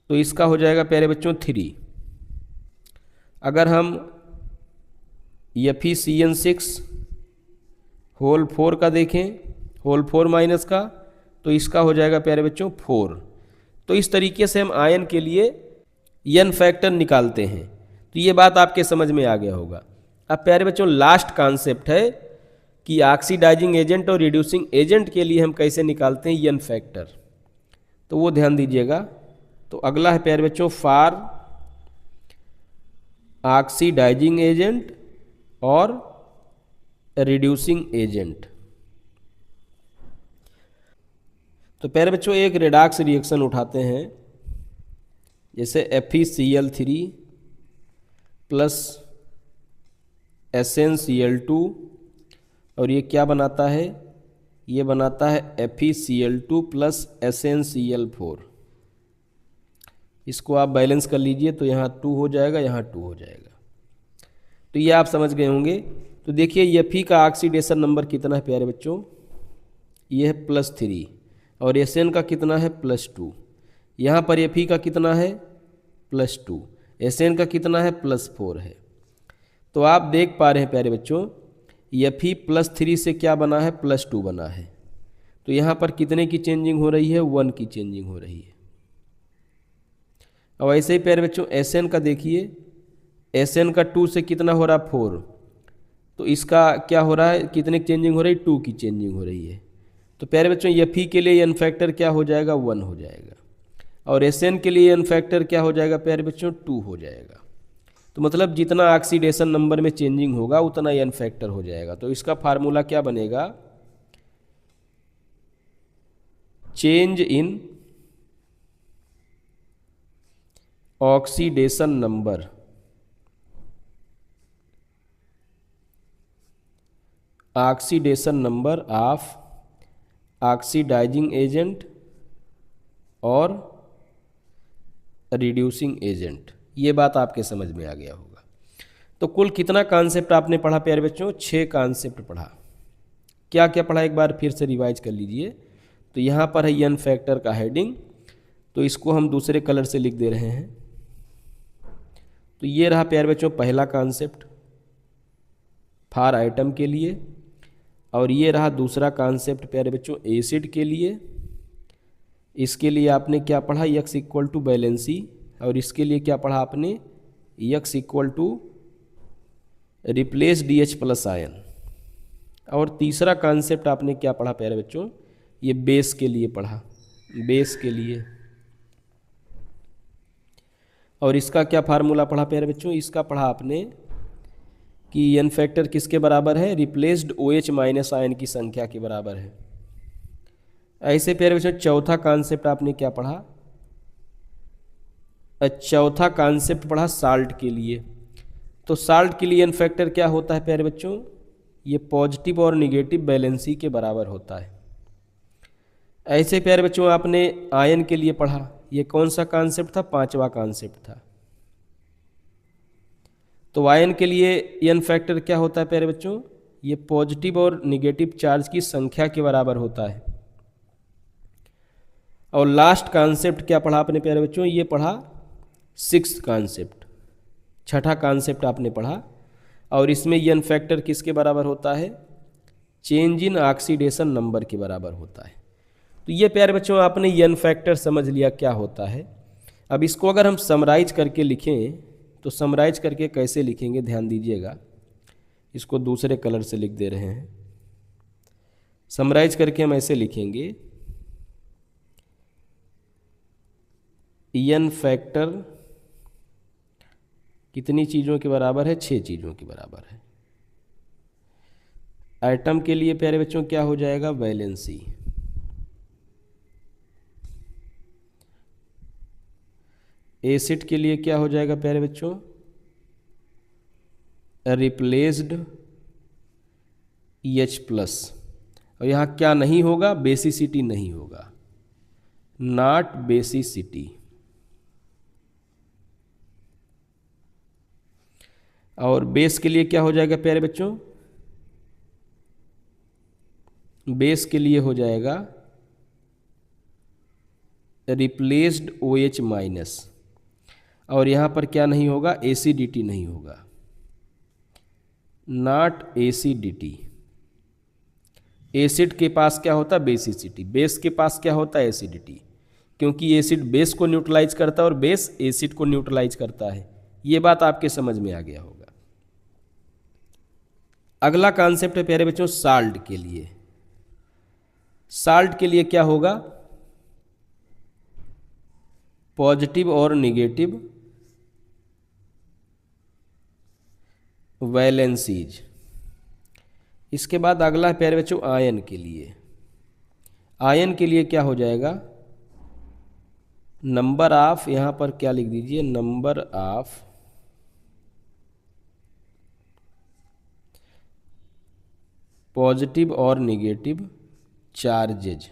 S1: तो इसका हो जाएगा प्यारे बच्चों 3। अगर हम FeCN6 होल 4 का देखें, होल 4 माइनस का, तो इसका हो जाएगा प्यारे बच्चों 4। तो इस तरीके से हम आयन के लिए एन फैक्टर निकालते हैं। तो ये बात आपके समझ में आ गया होगा। अब प्यारे बच्चों लास्ट कॉन्सेप्ट है कि ऑक्सीडाइजिंग एजेंट और रिड्यूसिंग एजेंट के लिए हम कैसे निकालते हैं यन फैक्टर, तो वो ध्यान दीजिएगा। तो अगला है प्यारे बच्चों फॉर ऑक्सीडाइजिंग एजेंट और रिड्यूसिंग एजेंट। तो प्यारे बच्चों एक रेडॉक्स रिएक्शन उठाते हैं, जैसे FeCl3 प्लस SnCl2, और ये क्या बनाता है, ये बनाता है FeCl2 प्लस SnCl4। इसको आप बैलेंस कर लीजिए तो यहाँ 2 हो जाएगा, यहाँ 2 हो जाएगा। तो ये आप समझ गए होंगे। तो देखिए Fe का ऑक्सीडेशन नंबर कितना है प्यारे बच्चों, ये है +3, और Sn का कितना है +2। यहाँ पर Fe का कितना है +2, Sn का कितना है +4 है। तो आप देख पा रहे हैं प्यारे बच्चों Fe +3 से क्या बना है +2 बना है। तो यहाँ पर कितने की चेंजिंग हो रही है, 1 की चेंजिंग हो रही है। अब ऐसे ही प्यारे बच्चों Sn का देखिए, Sn का 2 से कितना हो रहा है 4, तो इसका क्या हो रहा है, कितने की चेंजिंग हो रही है, 2 की चेंजिंग हो रही है। तो प्यारे बच्चों Fe के लिए एन फैक्टर क्या हो जाएगा, 1 हो जाएगा, और Sn के लिए एन फैक्टर क्या हो जाएगा प्यारे बच्चों, 2 हो जाएगा। तो मतलब जितना ऑक्सीडेशन नंबर में चेंजिंग होगा उतना एन फैक्टर हो जाएगा। तो इसका फार्मूला क्या बनेगा, change in oxidation number of oxidising agent और रिड्यूसिंग एजेंट। ये बात आपके समझ में आ गया होगा। तो कुल कितना कॉन्सेप्ट आपने पढ़ा प्यारे बच्चों, 6 कॉन्सेप्ट पढ़ा। क्या क्या पढ़ा एक बार फिर से रिवाइज कर लीजिए। तो यहाँ पर है एन फैक्टर का हेडिंग, तो इसको हम दूसरे कलर से लिख दे रहे हैं। तो ये रहा प्यारे बच्चों पहला कॉन्सेप्ट फॉर आइटम के लिए, और ये रहा दूसरा कॉन्सेप्ट प्यारे बच्चों एसिड के लिए। इसके लिए आपने क्या पढ़ा, X इक्वल टू बैलेंसी, और इसके लिए क्या पढ़ा आपने, X equal to replace DH plus ion. और तीसरा कॉन्सेप्ट आपने क्या पढ़ा प्यारे बच्चों, ये बेस के लिए पढ़ा, बेस के लिए। और इसका क्या फार्मूला पढ़ा प्यारे बच्चों, इसका पढ़ा आपने कि एन फैक्टर किसके बराबर है, रिप्लेस्ड OH माइनस आयन की संख्या के बराबर है। ऐसे प्यारे बच्चों चौथा कॉन्सेप्ट आपने क्या पढ़ा, चौथा कॉन्सेप्ट पढ़ा साल्ट के लिए। तो साल्ट के लिए एन फैक्टर क्या होता है प्यारे बच्चों, ये पॉजिटिव और निगेटिव बैलेंसी के बराबर होता है। ऐसे प्यारे बच्चों आपने आयन के लिए पढ़ा, ये कौन सा कॉन्सेप्ट था, 5वां कॉन्सेप्ट था। तो आयन के लिए एन फैक्टर क्या होता है प्यारे बच्चों, ये पॉजिटिव और निगेटिव चार्ज की संख्या के बराबर होता है। और लास्ट कॉन्सेप्ट क्या पढ़ा आपने प्यारे बच्चों, ये पढ़ा 6th कॉन्सेप्ट, छठा कॉन्सेप्ट आपने पढ़ा। और इसमें एन फैक्टर किसके बराबर होता है, चेंज इन ऑक्सीडेशन नंबर के बराबर होता है। तो ये प्यारे बच्चों आपने एन फैक्टर समझ लिया क्या होता है। अब इसको अगर हम समराइज करके लिखें तो समराइज करके कैसे लिखेंगे, ध्यान दीजिएगा। इसको दूसरे कलर से लिख दे रहे हैं। समराइज करके हम ऐसे लिखेंगे, एन फैक्टर कितनी चीज़ों के बराबर है, 6 चीज़ों के बराबर है। आइटम के लिए प्यारे बच्चों क्या हो जाएगा, वैलेंसी। एसिड के लिए क्या हो जाएगा प्यारे बच्चों, रिप्लेस्ड EH प्लस। और यहाँ क्या नहीं होगा, बेसिसिटी नहीं होगा, नॉट बेसिसिटी। और बेस के लिए क्या हो जाएगा प्यारे बच्चों, बेस के लिए हो जाएगा रिप्लेस्ड OH माइनस। और यहाँ पर क्या नहीं होगा, एसिडिटी नहीं होगा, नॉट एसिडिटी। एसिड के पास क्या होता है, बेसिसिटी। बेस के पास क्या होता है, एसिडिटी। क्योंकि एसिड बेस को न्यूट्रलाइज करता है और बेस एसिड को न्यूट्रलाइज करता है। ये बात आपके समझ में आ गया होगा। अगला कॉन्सेप्ट है प्यारे बच्चों साल्ट के लिए। साल्ट के लिए क्या होगा, पॉजिटिव और निगेटिव वैलेंसीज। इसके बाद अगला है प्यारे बच्चों आयन के लिए। आयन के लिए क्या हो जाएगा, नंबर ऑफ, यहां पर क्या लिख दीजिए, नंबर ऑफ पॉजिटिव और निगेटिव चार्जेज।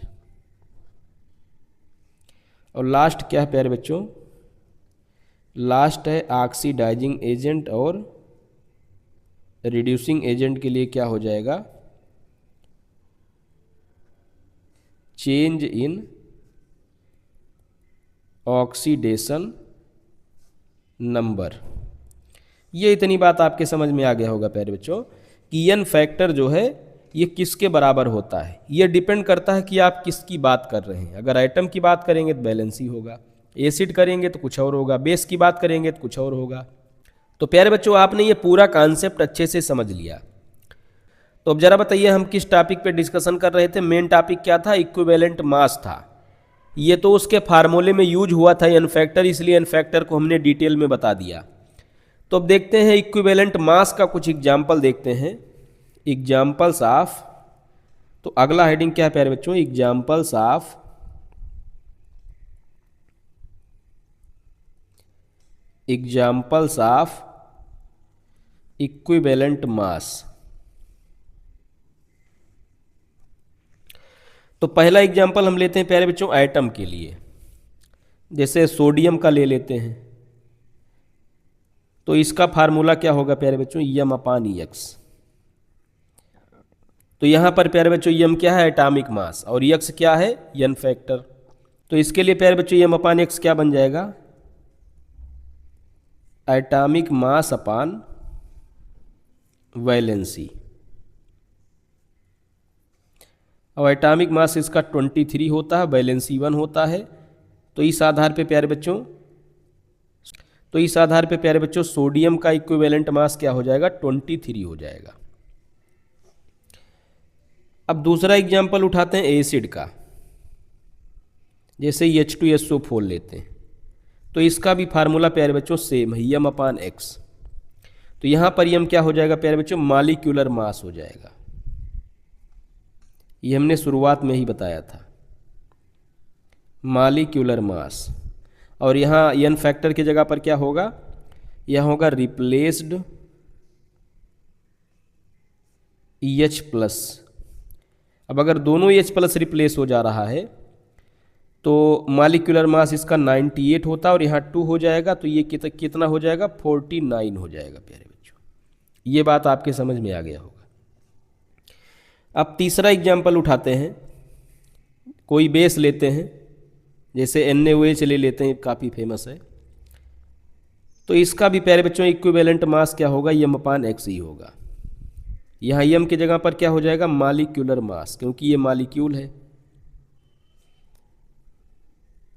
S1: और लास्ट क्या है प्यारे बच्चों, लास्ट है ऑक्सीडाइजिंग एजेंट और रिड्यूसिंग एजेंट के लिए क्या हो जाएगा, चेंज इन ऑक्सीडेशन नंबर। ये इतनी बात आपके समझ में आ गया होगा प्यारे बच्चों कि एन फैक्टर जो है ये किसके बराबर होता है। ये डिपेंड करता है कि आप किसकी बात कर रहे हैं। अगर आइटम की बात करेंगे तो बैलेंसी होगा, एसिड करेंगे तो कुछ और होगा, बेस की बात करेंगे तो कुछ और होगा। तो प्यारे बच्चों आपने ये पूरा कॉन्सेप्ट अच्छे से समझ लिया। तो अब जरा बताइए हम किस टॉपिक पे डिस्कशन कर रहे थे। मेन टॉपिक क्या था, इक्विवेलेंट मास था। ये तो उसके फार्मूले में यूज हुआ था एन फैक्टर, इसलिए एन फैक्टर को हमने डिटेल में बता दिया। तो अब देखते हैं इक्विवेलेंट मास का कुछ एग्जाम्पल देखते हैं, एग्जाम्पल्स ऑफ। तो अगला हेडिंग क्या है प्यारे बच्चों, एग्जाम्पल्स ऑफ इक्विवेलेंट मास। तो पहला एग्जाम्पल हम लेते हैं प्यारे बच्चों एटम के लिए, जैसे सोडियम का ले लेते हैं। तो इसका फार्मूला क्या होगा प्यारे बच्चों, m/x। तो यहां पर प्यारे बच्चों m क्या है, एटॉमिक मास, और x क्या है, n फैक्टर। तो इसके लिए प्यारे बच्चों m/x क्या बन जाएगा, एटॉमिक मास अपान वैलेंसी। और एटॉमिक मास इसका 23 होता है, वैलेंसी 1 होता है। तो इस आधार पे प्यारे बच्चों सोडियम का इक्विवेलेंट मास क्या हो जाएगा, 23 हो जाएगा। अब दूसरा एग्जाम्पल उठाते हैं एसिड का, जैसे H2SO4 लेते हैं। तो इसका भी फार्मूला प्यारे बच्चों सेम है, m/x। तो यहां पर m क्या हो जाएगा प्यारे बच्चों, मॉलिक्यूलर मास हो जाएगा। ये हमने शुरुआत में ही बताया था, मॉलिक्यूलर मास। और यहाँ n फैक्टर की जगह पर क्या होगा, यह होगा रिप्लेस्ड EH+। अब अगर दोनों H+ रिप्लेस हो जा रहा है तो मॉलिक्यूलर मास इसका 98 होता है और यहाँ 2 हो जाएगा। तो ये कितना हो जाएगा, 49 हो जाएगा प्यारे बच्चों। ये बात आपके समझ में आ गया होगा। अब तीसरा एग्जाम्पल उठाते हैं, कोई बेस लेते हैं, जैसे NaOH ले लेते हैं, काफ़ी फेमस है। तो इसका भी प्यारे बच्चों इक्विवेलेंट मास क्या होगा, m/x ही होगा। यहाँ m की जगह पर क्या हो जाएगा, मॉलिक्यूलर मास, क्योंकि ये मॉलिक्यूल है,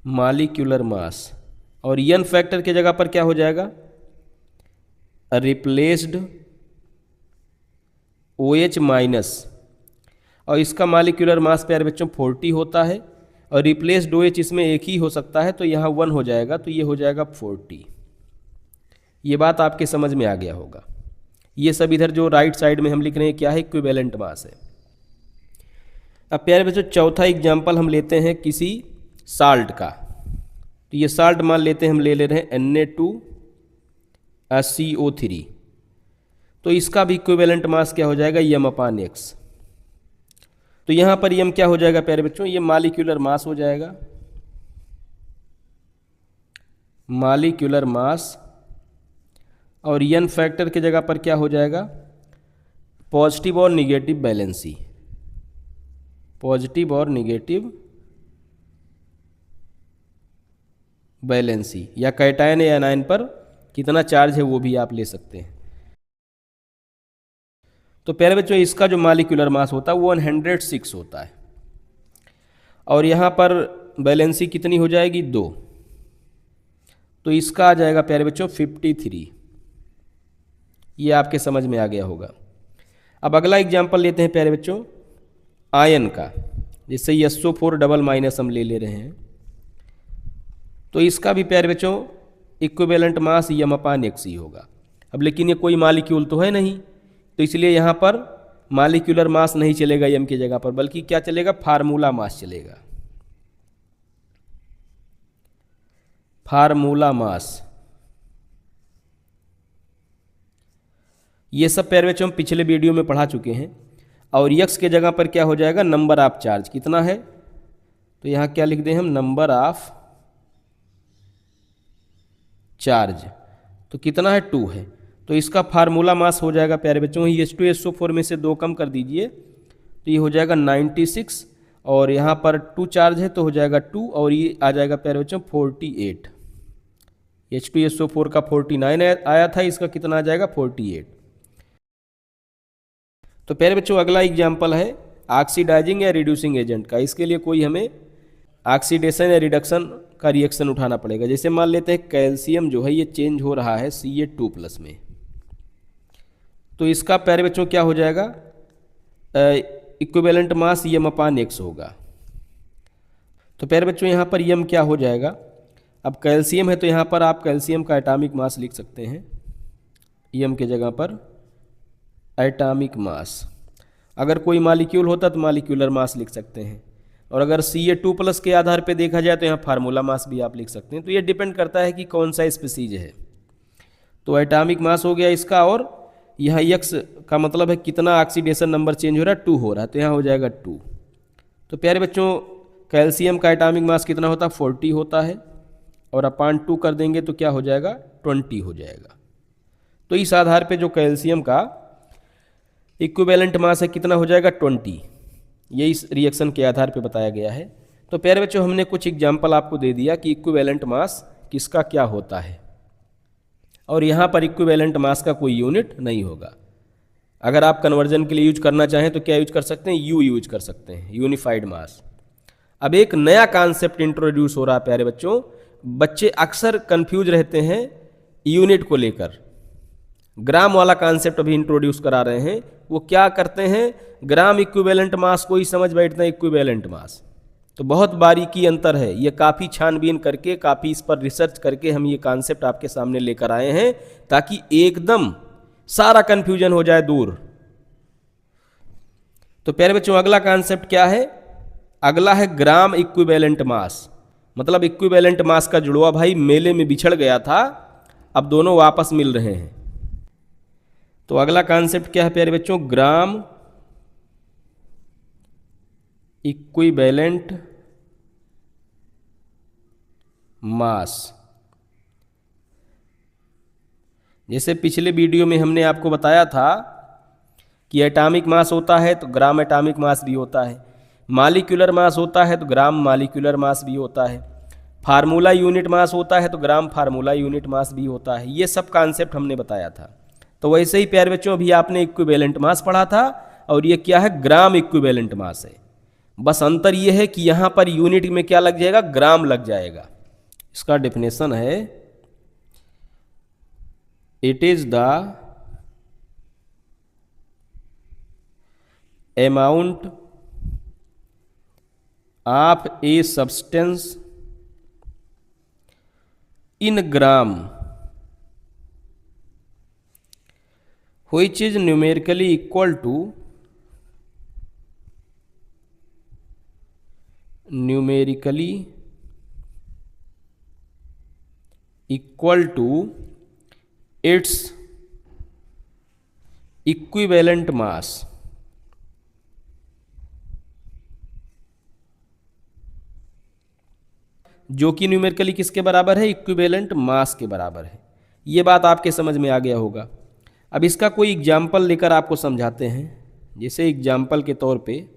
S1: मॉलिक्यूलर मास। और n फैक्टर की जगह पर क्या हो जाएगा, रिप्लेस्ड OH-। और इसका मॉलिक्यूलर मास प्यारे बच्चों 40 होता है, और रिप्लेस्ड OH इसमें एक ही हो सकता है, तो यहाँ 1 हो जाएगा। तो ये हो जाएगा 40। ये बात आपके समझ में आ गया होगा। ये सब इधर जो राइट साइड में हम लिख रहे हैं क्या है, इक्विवेलेंट मास है। अब प्यारे बच्चों चौथा एग्जाम्पल हम लेते हैं किसी साल्ट का। तो ये साल्ट मान लेते हैं, हम ले रहे हैं Na2CO3। तो इसका भी इक्विवेलेंट मास क्या हो जाएगा, m/x। तो यहाँ पर m क्या हो जाएगा प्यारे बच्चों, ये मॉलिक्यूलर मास हो जाएगा, मॉलिक्यूलर मास। और n फैक्टर की जगह पर क्या हो जाएगा, पॉजिटिव और निगेटिव बैलेंसी, पॉजिटिव और निगेटिव बैलेंसी, या कैटायन या एनायन पर कितना चार्ज है वो भी आप ले सकते हैं। तो प्यारे बच्चों इसका जो मॉलिक्यूलर मास होता है वो 106 होता है, और यहाँ पर बैलेंसी कितनी हो जाएगी, 2। तो इसका आ जाएगा प्यारे बच्चों 53। ये आपके समझ में आ गया होगा। अब अगला एग्जाम्पल लेते हैं प्यारे बच्चों आयन का, जैसे SO4 डबल माइनस हम ले रहे हैं, तो इसका भी प्यारे बच्चों इक्विवेलेंट मास m/x ही होगा। अब लेकिन ये कोई मालिक्यूल तो है नहीं, तो इसलिए यहाँ पर मालिक्यूलर मास नहीं चलेगा m की जगह पर, बल्कि क्या चलेगा, फार्मूला मास चलेगा। फार्मूला मास, ये सब प्यारे बच्चों हम पिछले वीडियो में पढ़ा चुके हैं। और x के जगह पर क्या हो जाएगा, नंबर ऑफ चार्ज कितना है, तो यहाँ क्या लिख दें हम, नंबर ऑफ चार्ज, तो कितना है, 2 है। तो इसका फार्मूला मास हो जाएगा प्यारे बच्चों, H2SO4 में से 2 कम कर दीजिए, तो ये हो जाएगा 96, और यहाँ पर 2 चार्ज है तो हो जाएगा 2, और ये आ जाएगा प्यारे बच्चों 48। H2SO4 का 49 आया था, इसका कितना आ जाएगा, 48। तो प्यारे बच्चों अगला एग्जाम्पल है ऑक्सीडाइजिंग या रिड्यूसिंग एजेंट का। इसके लिए कोई हमें ऑक्सीडेशन या रिडक्शन का रिएक्शन उठाना पड़ेगा। जैसे मान लेते हैं कैल्शियम जो है ये चेंज हो रहा है Ca2+ में, तो इसका प्यारे बच्चों क्या हो जाएगा, इक्विवेलेंट मास m/x होगा। तो प्यारे बच्चों यहाँ पर m क्या हो जाएगा, अब कैल्शियम है तो यहाँ पर आप कैल्शियम का एटॉमिक मास लिख सकते हैं, m के जगह पर एटॉमिक मास। अगर कोई मालिक्यूल होता तो मालिक्यूलर मास लिख सकते हैं, और अगर Ca2+ के आधार पे देखा जाए तो यहाँ फार्मूला मास भी आप लिख सकते हैं। तो ये डिपेंड करता है कि कौन सा स्पीसीज है। तो एटॉमिक मास हो गया इसका, और यहाँ x का मतलब है कितना ऑक्सीडेशन नंबर चेंज हो रहा है, 2 हो रहा है, तो यहाँ हो जाएगा 2। तो प्यारे बच्चों कैल्शियम का एटॉमिक मास कितना होता है, 40 होता है, और अपान 2 कर देंगे तो क्या हो जाएगा, 20 हो जाएगा। तो इस आधार पे जो कैल्शियम का इक्विवेलेंट मास है कितना हो जाएगा, 20। ये इस रिएक्शन के आधार पे बताया गया है। तो प्यारे बच्चों हमने कुछ एग्जाम्पल आपको दे दिया कि इक्विवेलेंट मास किसका क्या होता है, और यहाँ पर इक्विवेलेंट मास का कोई यूनिट नहीं होगा। अगर आप कन्वर्जन के लिए यूज करना चाहें तो क्या यूज कर सकते हैं, U यूज कर सकते हैं, यूनिफाइड मास। अब एक नया कॉन्सेप्ट इंट्रोड्यूस हो रहा है प्यारे बच्चों, बच्चे अक्सर कंफ्यूज रहते हैं यूनिट को लेकर। ग्राम वाला कॉन्सेप्ट अभी इंट्रोड्यूस करा रहे हैं। वो क्या करते हैं, ग्राम इक्विवेलेंट मास को ही समझ बैठते हैं इक्विवेलेंट मास। तो बहुत बारीकी अंतर है, ये काफ़ी छानबीन करके, काफ़ी इस पर रिसर्च करके हम ये कॉन्सेप्ट आपके सामने लेकर आए हैं, ताकि एकदम सारा कन्फ्यूजन हो जाए दूर। तो प्यारे बच्चों अगला कॉन्सेप्ट क्या है, अगला है ग्राम इक्विवेलेंट मास। मतलब इक्विवेलेंट मास का जुड़वा भाई मेले में बिछड़ गया था, अब दोनों वापस मिल रहे हैं। तो अगला कॉन्सेप्ट क्या है प्यारे बच्चों, ग्राम इक्विवेलेंट मास। जैसे पिछले वीडियो में हमने आपको बताया था कि एटॉमिक मास होता है तो ग्राम एटॉमिक मास भी होता है, मालिक्यूलर मास होता है तो ग्राम मालिक्यूलर मास भी होता है, फार्मूला यूनिट मास होता है तो ग्राम फार्मूला यूनिट मास भी होता है। ये सब कॉन्सेप्ट हमने बताया था। तो वैसे ही प्यारे बच्चों अभी आपने इक्विवेलेंट मास पढ़ा था, और ये क्या है, ग्राम इक्विवेलेंट मास है। बस अंतर ये है कि यहाँ पर यूनिट में क्या लग जाएगा, ग्राम लग जाएगा। इसका डेफिनेशन है, it is the amount of a substance in gram which is numerically equal to its equivalent mass। जो कि न्यूमेरिकली किसके बराबर है, इक्विवेलेंट मास के बराबर है। ये बात आपके समझ में आ गया होगा। अब इसका कोई एग्जाम्पल लेकर आपको समझाते हैं। जैसे एग्जाम्पल के तौर पे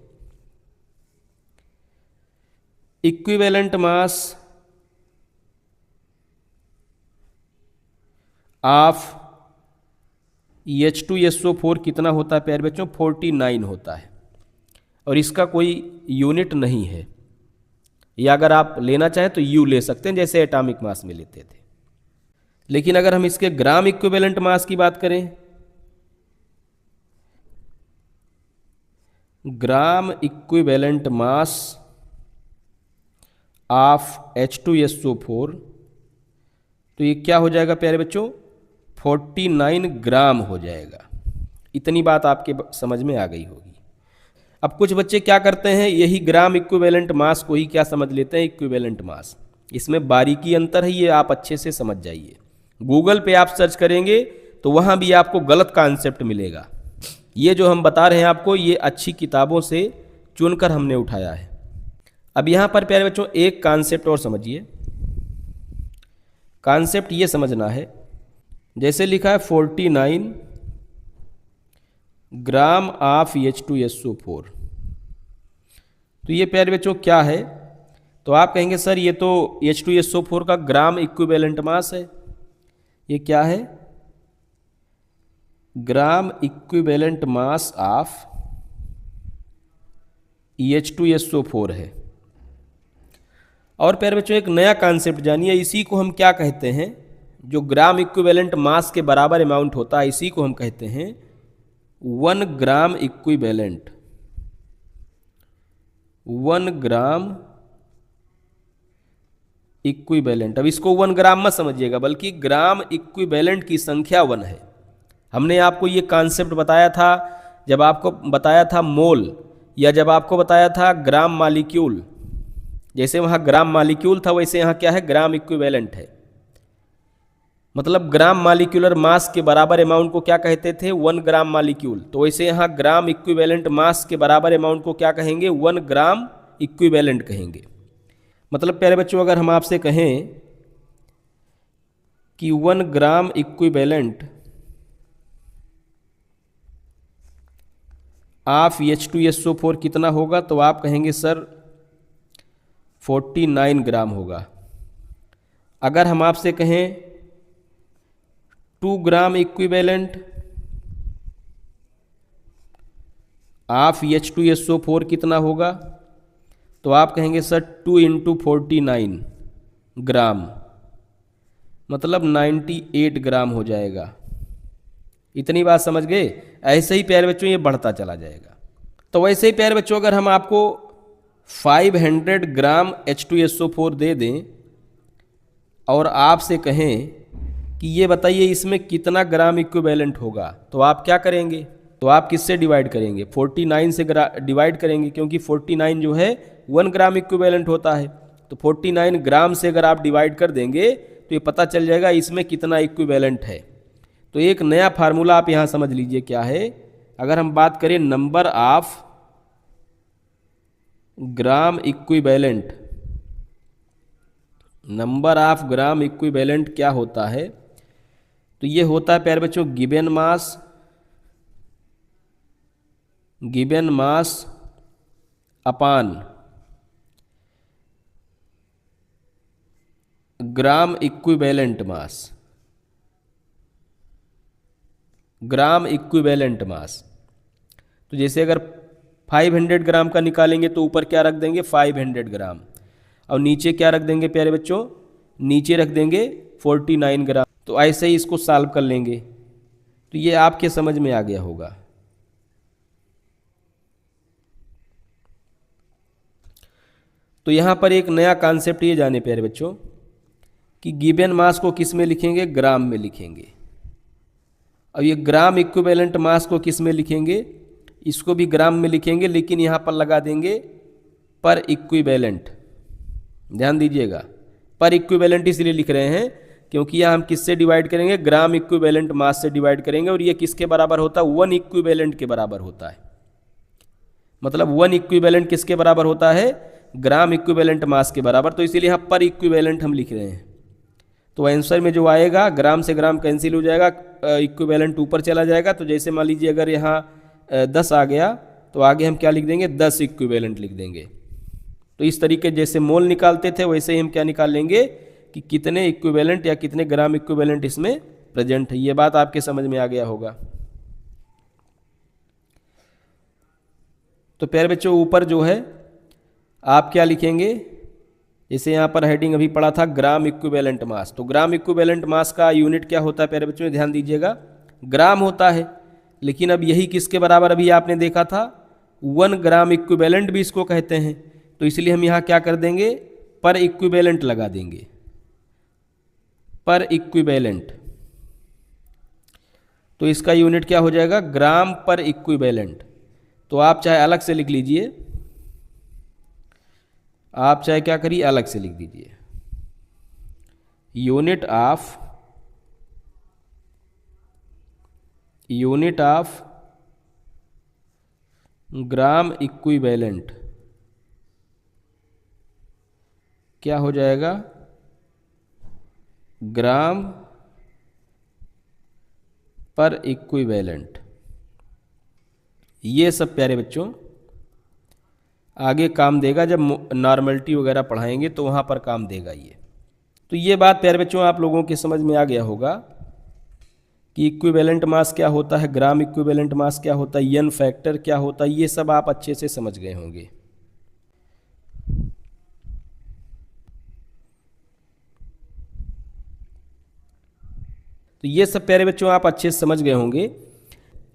S1: इक्विवेलेंट मास ऑफ H2SO4 कितना होता है प्यारे बच्चों, 49 होता है, और इसका कोई यूनिट नहीं है। या अगर आप लेना चाहें तो U ले सकते हैं, जैसे एटॉमिक मास में लेते थे। लेकिन अगर हम इसके ग्राम इक्विवेलेंट मास की बात करें, ग्राम इक्विवेलेंट मास ऑफ H2SO4, तो ये क्या हो जाएगा प्यारे बच्चों, 49 ग्राम हो जाएगा। इतनी बात आपके समझ में आ गई होगी। अब कुछ बच्चे क्या करते हैं, यही ग्राम इक्विवेलेंट मास को ही क्या समझ लेते हैं, इक्विवेलेंट मास। इसमें बारीकी अंतर है, ये आप अच्छे से समझ जाइए। गूगल पे आप सर्च करेंगे तो वहाँ भी आपको गलत कॉन्सेप्ट मिलेगा। ये जो हम बता रहे हैं आपको, ये अच्छी किताबों से चुनकर हमने उठाया है। अब यहाँ पर प्यारे बच्चों एक कॉन्सेप्ट और समझिए। कॉन्सेप्ट ये समझना है, जैसे लिखा है 49 ग्राम ऑफ H2SO4, तो ये प्यारे बच्चों क्या है, तो आप कहेंगे सर ये तो H2SO4 का ग्राम इक्विवेलेंट मास है। ये क्या है, ग्राम इक्विवेलेंट मास ऑफ H2SO4 है। और प्यारे बच्चों एक नया कॉन्सेप्ट जानिए, इसी को हम क्या कहते हैं, जो ग्राम इक्विवेलेंट मास के बराबर अमाउंट होता है, इसी को हम कहते हैं 1 ग्राम इक्विवेलेंट। 1 gram equivalent. अब इसको 1 ग्राम मत समझिएगा, बल्कि ग्राम इक्विवेलेंट की संख्या 1 है। हमने आपको ये कॉन्सेप्ट बताया था जब आपको बताया था मोल, या जब आपको बताया था ग्राम मालिक्यूल। जैसे वहाँ ग्राम मालिक्यूल था, वैसे यहाँ क्या है, ग्राम इक्विवेलेंट है। मतलब ग्राम मालिक्यूलर मास के बराबर अमाउंट को क्या कहते थे, 1 ग्राम मालिक्यूल। तो वैसे यहाँ ग्राम इक्विवेलेंट मास के बराबर अमाउंट को क्या कहेंगे, 1 ग्राम इक्विवेलेंट कहेंगे। मतलब प्यारे बच्चों अगर हम आपसे कहें कि 1 ग्राम इक्विवेलेंट ऑफ H2SO4 कितना होगा, तो आप कहेंगे सर 49 ग्राम होगा। अगर हम आपसे कहें 2 ग्राम इक्विवेलेंट ऑफ H2SO4 कितना होगा, तो आप कहेंगे सर 2 × 49 ग्राम, मतलब 98 ग्राम हो जाएगा। इतनी बात समझ गए। ऐसे ही प्यारे बच्चों ये बढ़ता चला जाएगा। तो वैसे ही प्यारे बच्चों अगर हम आपको 500 ग्राम H2SO4 दे दें और आपसे कहें कि ये बताइए इसमें कितना ग्राम इक्विवेलेंट होगा, तो आप क्या करेंगे, तो आप किससे डिवाइड करेंगे, 49 से डिवाइड करेंगे, क्योंकि 49 जो है 1 ग्राम इक्विवेलेंट होता है। तो 49 ग्राम से अगर आप डिवाइड कर देंगे तो ये पता चल जाएगा इसमें कितना इक्विवेलेंट है। तो एक नया फार्मूला आप यहाँ समझ लीजिए क्या है। अगर हम बात करें number of gram equivalent, number of gram equivalent क्या होता है, तो ये होता है प्यारे बच्चों given mass upon gram equivalent mass. Gram equivalent mass, तो जैसे अगर 500 ग्राम का निकालेंगे तो ऊपर क्या रख देंगे, 500 ग्राम, और नीचे क्या रख देंगे प्यारे बच्चों, नीचे रख देंगे 49 ग्राम। तो ऐसे ही इसको सॉल्व कर लेंगे, तो ये आपके समझ में आ गया होगा। तो यहाँ पर एक नया कॉन्सेप्ट ये जाने प्यारे बच्चों कि गिवन मास को किस में लिखेंगे, ग्राम में लिखेंगे। अब ये ग्राम इक्विवेलेंट मास को किस में लिखेंगे, इसको भी ग्राम में लिखेंगे, लेकिन यहाँ पर लगा देंगे पर इक्विवेलेंट। ध्यान दीजिएगा, पर इक्विवेलेंट इसलिए लिख रहे हैं क्योंकि यह हम किससे डिवाइड करेंगे, ग्राम इक्विवेलेंट मास से डिवाइड करेंगे, और ये किसके बराबर होता है, 1 इक्विवेलेंट के बराबर होता है। मतलब 1 इक्विवेलेंट किसके बराबर होता है, ग्राम इक्विवेलेंट मास के बराबर। तो इसीलिए यहाँ पर इक्विवेलेंट हम लिख रहे हैं। तो आंसर में जो आएगा, ग्राम से ग्राम कैंसिल हो जाएगा, इक्विवेलेंट ऊपर चला जाएगा। तो जैसे मान लीजिए अगर यहाँ 10 आ गया तो आगे हम क्या लिख देंगे, 10 इक्विवेलेंट लिख देंगे। तो इस तरीके जैसे मोल निकालते थे वैसे ही हम क्या निकाल लेंगे कि कितने इक्विवेलेंट या कितने ग्राम इक्विवेलेंट इसमें प्रेजेंट है। ये बात आपके समझ में आ गया होगा। तो प्यारे बच्चों ऊपर जो है आप क्या लिखेंगे, जैसे यहाँ पर हेडिंग अभी पढ़ा था ग्राम इक्विवेलेंट मास, तो ग्राम इक्विवेलेंट मास का यूनिट क्या होता है प्यारे बच्चों, ध्यान दीजिएगा, ग्राम होता है। लेकिन अब यही किसके बराबर अभी आपने देखा था, 1 ग्राम इक्विवेलेंट भी इसको कहते हैं। तो इसलिए हम यहाँ क्या कर देंगे, पर इक्विवेलेंट लगा देंगे, पर इक्विवेलेंट। तो इसका यूनिट क्या हो जाएगा, ग्राम पर इक्विवेलेंट। तो आप चाहे अलग से लिख लीजिए, आप चाहे क्या करिए, अलग से लिख दीजिए, यूनिट ऑफ ग्राम इक्विवेलेंट क्या हो जाएगा, ग्राम पर इक्विवेलेंट। ये सब प्यारे बच्चों आगे काम देगा, जब नॉर्मलिटी वगैरह पढ़ाएंगे तो वहाँ पर काम देगा ये। तो ये बात प्यारे बच्चों आप लोगों के समझ में आ गया होगा कि इक्विवेलेंट मास क्या होता है, ग्राम इक्विवेलेंट मास क्या होता है, एन फैक्टर क्या होता है, ये सब आप अच्छे से समझ गए होंगे। तो ये सब प्यारे बच्चों आप अच्छे से समझ गए होंगे।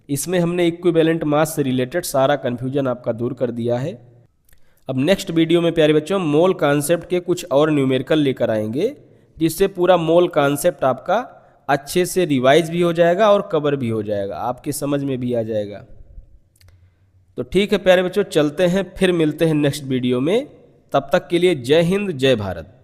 S1: इसमें हमने इक्विवेलेंट मास से रिलेटेड सारा कन्फ्यूजन आपका दूर कर दिया है। अब नेक्स्ट वीडियो में प्यारे बच्चों मोल कॉन्सेप्ट के कुछ और न्यूमेरिकल लेकर आएंगे, जिससे पूरा मोल कॉन्सेप्ट आपका अच्छे से रिवाइज भी हो जाएगा और कवर भी हो जाएगा, आपके समझ में भी आ जाएगा। तो ठीक है प्यारे बच्चों, चलते हैं, फिर मिलते हैं नेक्स्ट वीडियो में। तब तक के लिए जय हिंद, जय भारत।